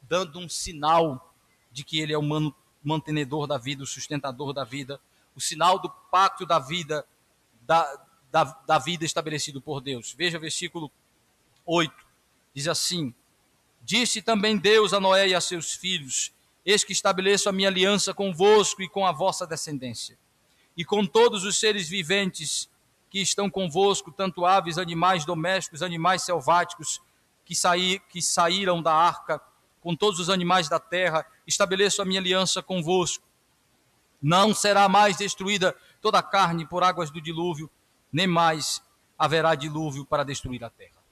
dando um sinal de que Ele é o mantenedor da vida, o sustentador da vida, o sinal do pacto da vida, da vida estabelecido por Deus. Veja o versículo 8, diz assim: disse também Deus a Noé e a seus filhos: eis que estabeleço a minha aliança convosco e com a vossa descendência, e com todos os seres viventes que estão convosco, tanto aves, animais domésticos, animais selváticos, que saíram da arca, com todos os animais da terra, estabeleço a minha aliança convosco. Não será mais destruída toda a carne por águas do dilúvio, nem mais haverá dilúvio para destruir a terra.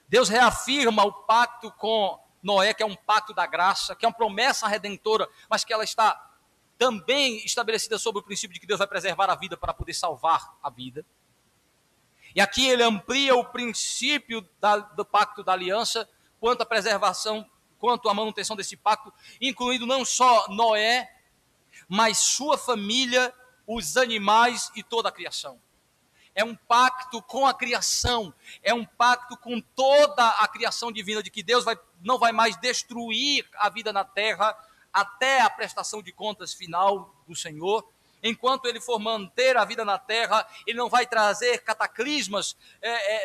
Deus reafirma o pacto com Noé, que é um pacto da graça, que é uma promessa redentora, mas que ela está também estabelecida sobre o princípio de que Deus vai preservar a vida para poder salvar a vida. E aqui ele amplia o princípio do pacto da aliança quanto à preservação, quanto à manutenção desse pacto, incluindo não só Noé, mas sua família, os animais e toda a criação. É um pacto com a criação, é um pacto com toda a criação divina, de que Deus não vai mais destruir a vida na terra até a prestação de contas final do Senhor. Enquanto ele for manter a vida na terra, ele não vai trazer cataclismas,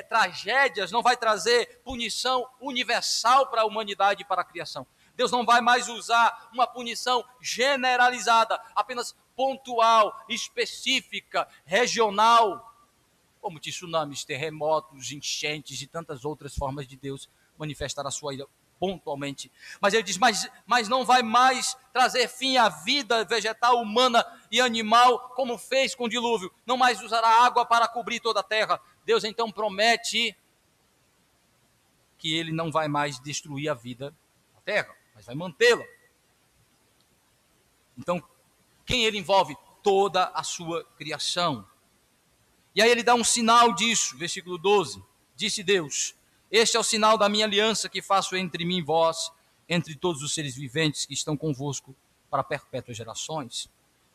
tragédias, não vai trazer punição universal para a humanidade e para a criação. Deus não vai mais usar uma punição generalizada, apenas pontual, específica, regional, como tsunamis, terremotos, enchentes e tantas outras formas de Deus manifestar a sua ira pontualmente. Mas ele diz, mas não vai mais trazer fim à vida vegetal, humana e animal, como fez com o dilúvio. Não mais usará água para cobrir toda a terra. Deus então promete que ele não vai mais destruir a vida na terra, mas vai mantê-la. Então, quem ele envolve? Toda a sua criação. E aí ele dá um sinal disso, versículo 12. Disse Deus: este é o sinal da minha aliança que faço entre mim e vós, entre todos os seres viventes que estão convosco para perpétuas gerações.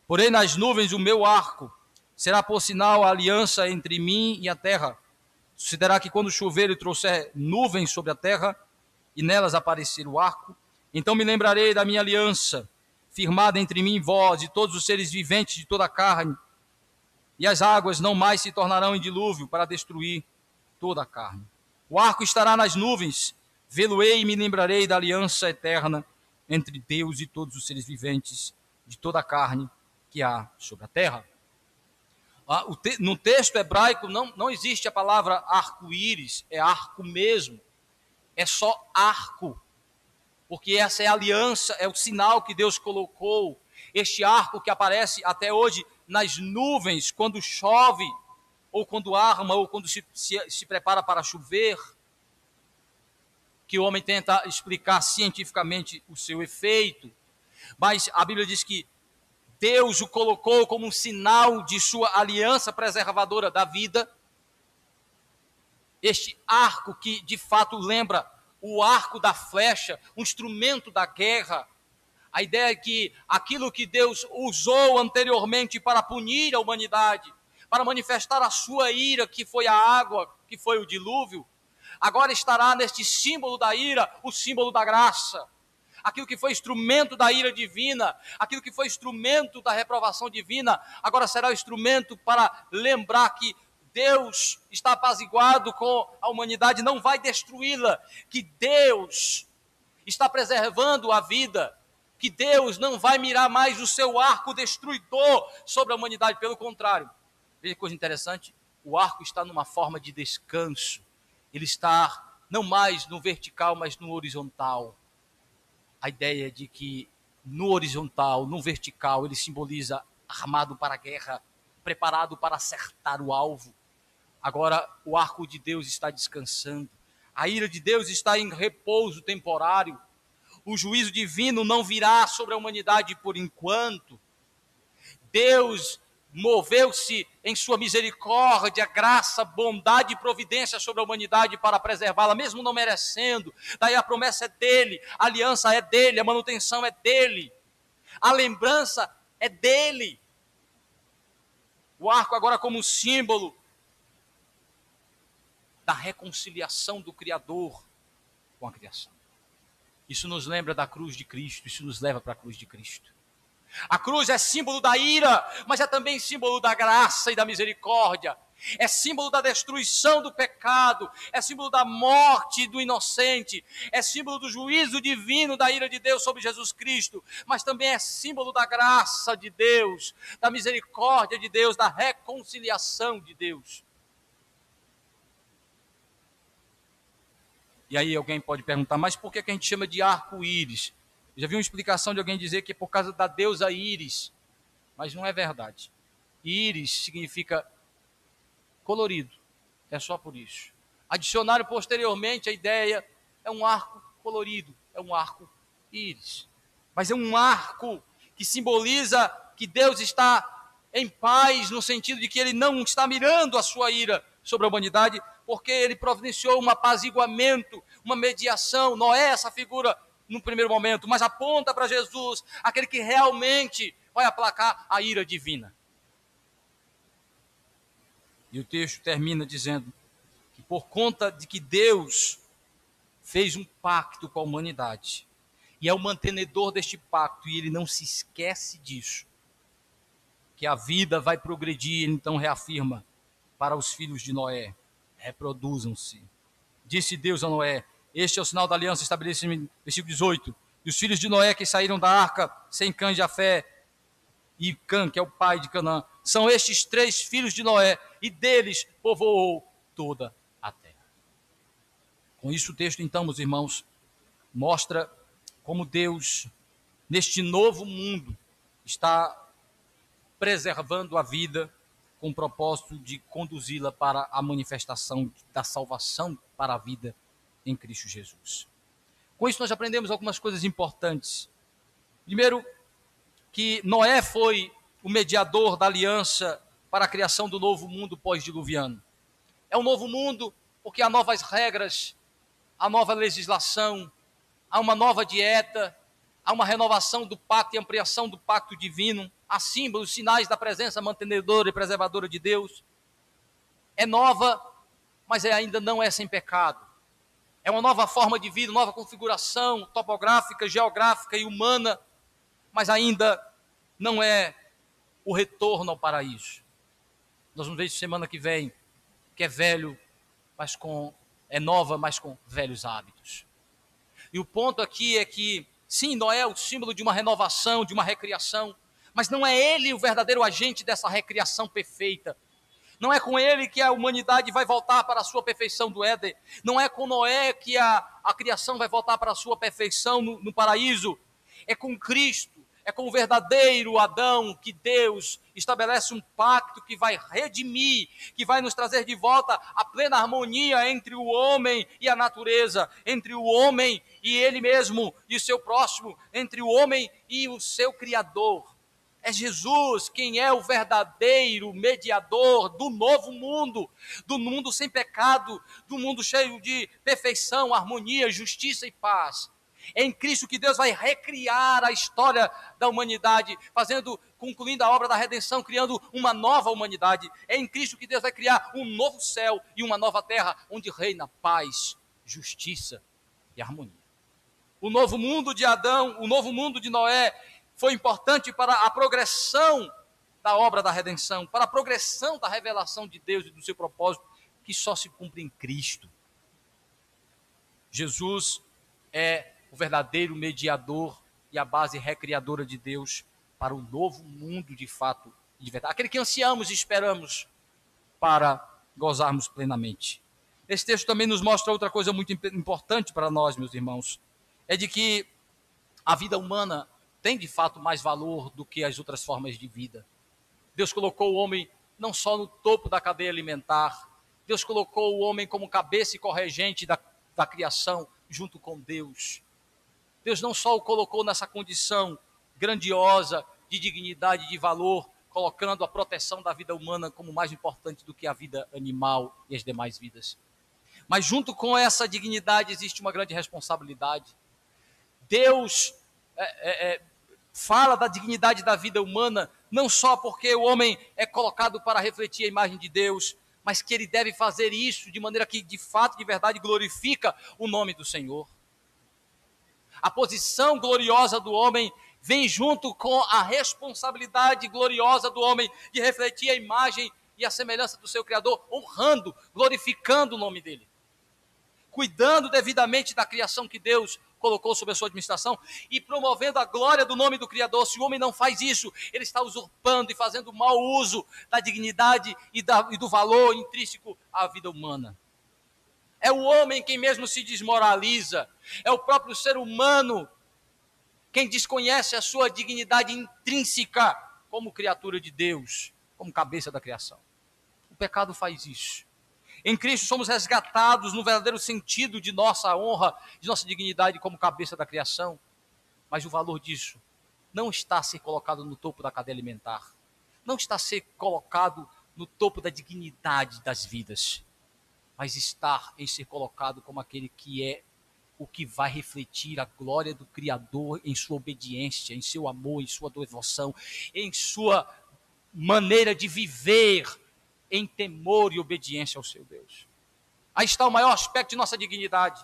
Porém nas nuvens o meu arco será por sinal a aliança entre mim e a terra. Sucederá que quando chover e trouxer nuvens sobre a terra, e nelas aparecer o arco, então me lembrarei da minha aliança, firmada entre mim e vós, e todos os seres viventes de toda a carne, e as águas não mais se tornarão em dilúvio para destruir toda a carne. O arco estará nas nuvens, vê-lo-ei e me lembrarei da aliança eterna entre Deus e todos os seres viventes de toda a carne que há sobre a terra. No texto hebraico não existe a palavra arco-íris, é arco mesmo, é só arco, porque essa é a aliança, é o sinal que Deus colocou, este arco que aparece até hoje nas nuvens, quando chove, ou quando arma, ou quando se prepara para chover, que o homem tenta explicar cientificamente o seu efeito, mas a Bíblia diz que Deus o colocou como um sinal de sua aliança preservadora da vida, este arco que de fato lembra o arco da flecha, um instrumento da guerra. A ideia é que aquilo que Deus usou anteriormente para punir a humanidade, para manifestar a sua ira, que foi a água, que foi o dilúvio, agora estará neste símbolo da ira, o símbolo da graça. Aquilo que foi instrumento da ira divina, aquilo que foi instrumento da reprovação divina, agora será o instrumento para lembrar que Deus está apaziguado com a humanidade, não vai destruí-la, que Deus está preservando a vida, que Deus não vai mirar mais o seu arco destruidor sobre a humanidade, pelo contrário. Veja que coisa interessante, o arco está numa forma de descanso, ele está não mais no vertical, mas no horizontal. A ideia de que no horizontal, no vertical, ele simboliza armado para a guerra, preparado para acertar o alvo. Agora o arco de Deus está descansando, a ira de Deus está em repouso temporário, o juízo divino não virá sobre a humanidade por enquanto. Deus moveu-se em sua misericórdia, graça, bondade e providência sobre a humanidade para preservá-la, mesmo não merecendo. Daí a promessa é dele, a aliança é dele, a manutenção é dele, a lembrança é dele. O arco agora como um símbolo da reconciliação do Criador com a criação. Isso nos lembra da cruz de Cristo, isso nos leva para a cruz de Cristo. A cruz é símbolo da ira, mas é também símbolo da graça e da misericórdia. É símbolo da destruição do pecado, é símbolo da morte do inocente, é símbolo do juízo divino da ira de Deus sobre Jesus Cristo, mas também é símbolo da graça de Deus, da misericórdia de Deus, da reconciliação de Deus. E aí alguém pode perguntar, mas por que a gente chama de arco-íris? Já vi uma explicação de alguém dizer que é por causa da deusa Íris, mas não é verdade. Íris significa colorido, é só por isso. Adicionaram posteriormente a ideia, é um arco colorido, é um arco-íris. Mas é um arco que simboliza que Deus está em paz, no sentido de que ele não está mirando a sua ira sobre a humanidade, porque ele providenciou um apaziguamento, uma mediação. Noé é essa figura no primeiro momento, mas aponta para Jesus, aquele que realmente vai aplacar a ira divina. E o texto termina dizendo que por conta de que Deus fez um pacto com a humanidade, e é o mantenedor deste pacto, e ele não se esquece disso, que a vida vai progredir, ele então reafirma para os filhos de Noé: reproduzam-se. Disse Deus a Noé: este é o sinal da aliança estabelecido em versículo 18. E os filhos de Noé que saíram da arca, Sem, Cã e Jafé, e Cã, que é o pai de Canaã, são estes 3 filhos de Noé, e deles povoou toda a terra. Com isso o texto, então, meus irmãos, mostra como Deus, neste novo mundo, está preservando a vida com o propósito de conduzi-la para a manifestação da salvação para a vida em Cristo Jesus. Com isso nós aprendemos algumas coisas importantes. Primeiro, que Noé foi o mediador da aliança para a criação do novo mundo pós-diluviano. É um novo mundo porque há novas regras, há nova legislação, há uma nova dieta, há uma renovação do pacto e ampliação do pacto divino, há símbolos, sinais da presença mantenedora e preservadora de Deus. É nova, mas ainda não é sem pecado. É uma nova forma de vida, nova configuração topográfica, geográfica e humana, mas ainda não é o retorno ao paraíso. Nós vamos ver isso semana que vem, que é velho, mas é nova, mas com velhos hábitos. E o ponto aqui é que, sim, Noé é o símbolo de uma renovação, de uma recriação, mas não é ele o verdadeiro agente dessa recriação perfeita. Não é com ele que a humanidade vai voltar para a sua perfeição do Éden. Não é com Noé que a criação vai voltar para a sua perfeição no paraíso. É com Cristo, é com o verdadeiro Adão que Deus estabelece um pacto que vai redimir, que vai nos trazer de volta a plena harmonia entre o homem e a natureza, entre o homem e ele mesmo e o seu próximo, entre o homem e o seu Criador. É Jesus quem é o verdadeiro mediador do novo mundo, do mundo sem pecado, do mundo cheio de perfeição, harmonia, justiça e paz. É em Cristo que Deus vai recriar a história da humanidade, concluindo a obra da redenção, criando uma nova humanidade. É em Cristo que Deus vai criar um novo céu e uma nova terra, onde reina paz, justiça e harmonia. O novo mundo de Adão, o novo mundo de Noé, foi importante para a progressão da obra da redenção, para a progressão da revelação de Deus e do seu propósito, que só se cumpre em Cristo. Jesus é o verdadeiro mediador e a base recriadora de Deus para o novo mundo de fato e de verdade. Aquele que ansiamos e esperamos para gozarmos plenamente. Esse texto também nos mostra outra coisa muito importante para nós, meus irmãos. É de que a vida humana tem de fato mais valor do que as outras formas de vida. Deus colocou o homem não só no topo da cadeia alimentar, Deus colocou o homem como cabeça e corregente da criação junto com Deus. Deus não só o colocou nessa condição grandiosa de dignidade e de valor, colocando a proteção da vida humana como mais importante do que a vida animal e as demais vidas. Mas junto com essa dignidade existe uma grande responsabilidade. Deus fala da dignidade da vida humana, não só porque o homem é colocado para refletir a imagem de Deus, mas que ele deve fazer isso de maneira que, de fato, de verdade, glorifica o nome do Senhor. A posição gloriosa do homem vem junto com a responsabilidade gloriosa do homem de refletir a imagem e a semelhança do seu Criador, honrando, glorificando o nome dele, cuidando devidamente da criação que Deus colocou sob a sua administração e promovendo a glória do nome do Criador. Se o homem não faz isso, ele está usurpando e fazendo mau uso da dignidade e do valor intrínseco à vida humana. É o homem quem mesmo se desmoraliza. É o próprio ser humano quem desconhece a sua dignidade intrínseca como criatura de Deus, como cabeça da criação. O pecado faz isso. Em Cristo somos resgatados no verdadeiro sentido de nossa honra, de nossa dignidade como cabeça da criação. Mas o valor disso não está a ser colocado no topo da cadeia alimentar. Não está a ser colocado no topo da dignidade das vidas. Mas está em ser colocado como aquele que é o que vai refletir a glória do Criador em sua obediência, em seu amor, em sua devoção, em sua maneira de viver em temor e obediência ao seu Deus. Aí está o maior aspecto de nossa dignidade.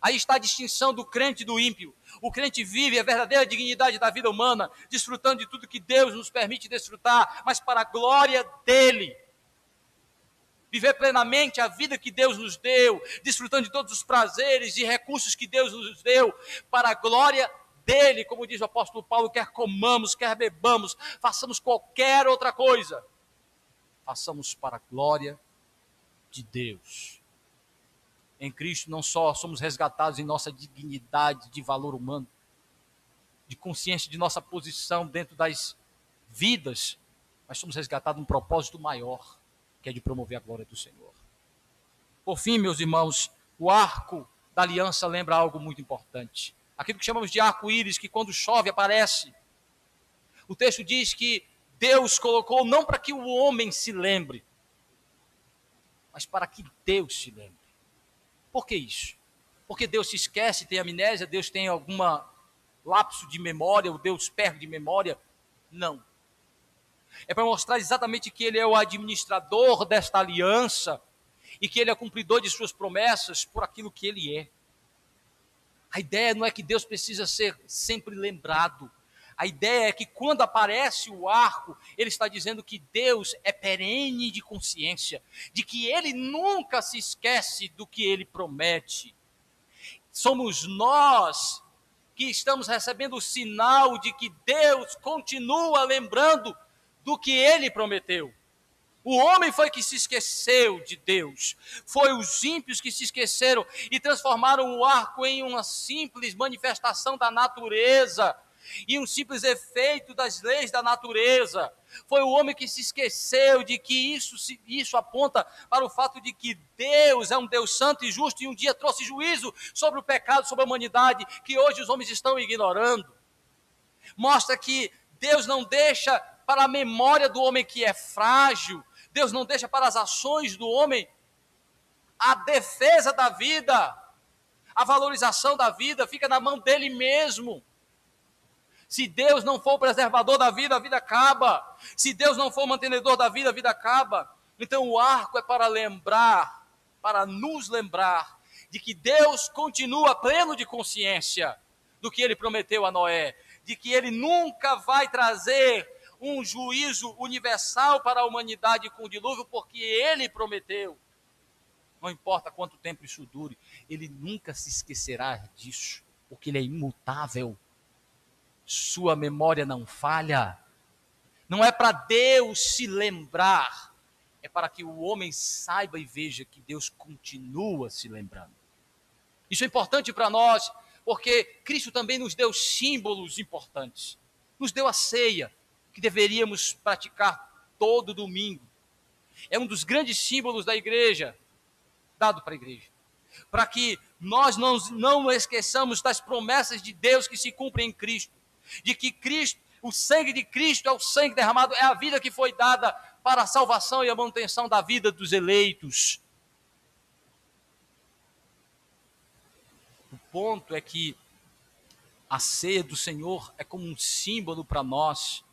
Aí está a distinção do crente e do ímpio. O crente vive a verdadeira dignidade da vida humana, desfrutando de tudo que Deus nos permite desfrutar, mas para a glória dele. Viver plenamente a vida que Deus nos deu, desfrutando de todos os prazeres e recursos que Deus nos deu, para a glória dele, como diz o apóstolo Paulo, quer comamos, quer bebamos, façamos qualquer outra coisa, façamos para a glória de Deus. Em Cristo não só somos resgatados em nossa dignidade de valor humano, de consciência de nossa posição dentro das vidas, mas somos resgatados num propósito maior, que é de promover a glória do Senhor. Por fim, meus irmãos, o arco da aliança lembra algo muito importante. Aquilo que chamamos de arco-íris, que quando chove aparece. O texto diz que Deus colocou não para que o homem se lembre, mas para que Deus se lembre. Por que isso? Porque Deus se esquece, tem amnésia, Deus tem alguma lapso de memória, ou Deus perde de memória? Não. É para mostrar exatamente que Ele é o administrador desta aliança e que Ele é cumpridor de suas promessas por aquilo que Ele é. A ideia não é que Deus precisa ser sempre lembrado. A ideia é que quando aparece o arco, Ele está dizendo que Deus é perene de consciência, de que Ele nunca se esquece do que Ele promete. Somos nós que estamos recebendo o sinal de que Deus continua lembrando do que Ele prometeu. O homem foi que se esqueceu de Deus. Foi os ímpios que se esqueceram e transformaram o arco em uma simples manifestação da natureza e um simples efeito das leis da natureza. Foi o homem que se esqueceu de que isso aponta para o fato de que Deus é um Deus santo e justo e um dia trouxe juízo sobre o pecado, sobre a humanidade, que hoje os homens estão ignorando. Mostra que Deus não deixa para a memória do homem que é frágil, Deus não deixa para as ações do homem a defesa da vida, a valorização da vida, fica na mão dele mesmo. Se Deus não for o preservador da vida, a vida acaba. Se Deus não for o mantenedor da vida, a vida acaba. Então o arco é para lembrar, para nos lembrar de que Deus continua pleno de consciência do que Ele prometeu a Noé, de que Ele nunca vai trazer um juízo universal para a humanidade com o dilúvio, porque Ele prometeu. Não importa quanto tempo isso dure, Ele nunca se esquecerá disso, porque Ele é imutável. Sua memória não falha. Não é para Deus se lembrar, é para que o homem saiba e veja que Deus continua se lembrando. Isso é importante para nós, porque Cristo também nos deu símbolos importantes. Nos deu a ceia, que deveríamos praticar todo domingo. É um dos grandes símbolos da igreja, dado para a igreja. Para que nós não esqueçamos das promessas de Deus que se cumprem em Cristo. De que Cristo, o sangue de Cristo é o sangue derramado, é a vida que foi dada para a salvação e a manutenção da vida dos eleitos. O ponto é que a ceia do Senhor é como um símbolo para nós,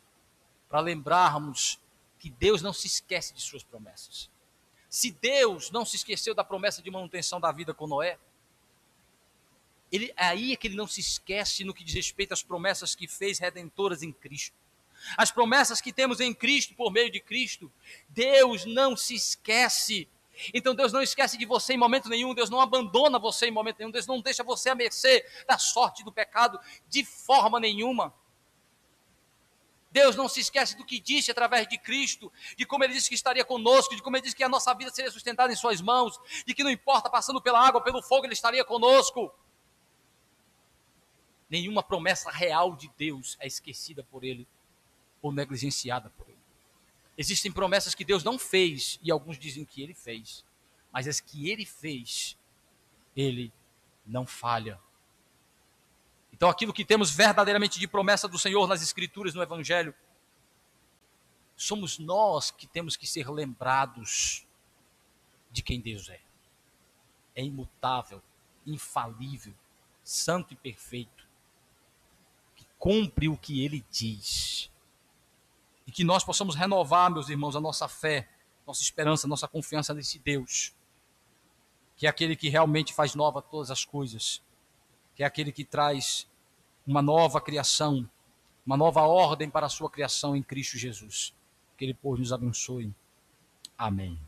para lembrarmos que Deus não se esquece de suas promessas. Se Deus não se esqueceu da promessa de manutenção da vida com Noé, aí é que Ele não se esquece no que diz respeito às promessas que fez redentoras em Cristo. As promessas que temos em Cristo, por meio de Cristo, Deus não se esquece. Então Deus não esquece de você em momento nenhum, Deus não abandona você em momento nenhum, Deus não deixa você à mercê da sorte do pecado de forma nenhuma. Deus não se esquece do que disse através de Cristo, de como Ele disse que estaria conosco, de como Ele disse que a nossa vida seria sustentada em suas mãos, de que não importa passando pela água, pelo fogo, Ele estaria conosco. Nenhuma promessa real de Deus é esquecida por Ele ou negligenciada por Ele. Existem promessas que Deus não fez e alguns dizem que Ele fez, mas as que Ele fez, Ele não falha. Então aquilo que temos verdadeiramente de promessa do Senhor nas Escrituras, no Evangelho, somos nós que temos que ser lembrados de quem Deus é. É imutável, infalível, santo e perfeito, que cumpre o que Ele diz. E que nós possamos renovar, meus irmãos, a nossa fé, nossa esperança, nossa confiança nesse Deus, que é aquele que realmente faz nova todas as coisas, que é aquele que traz uma nova criação, uma nova ordem para a sua criação em Cristo Jesus. Que Ele, pois, nos abençoe. Amém.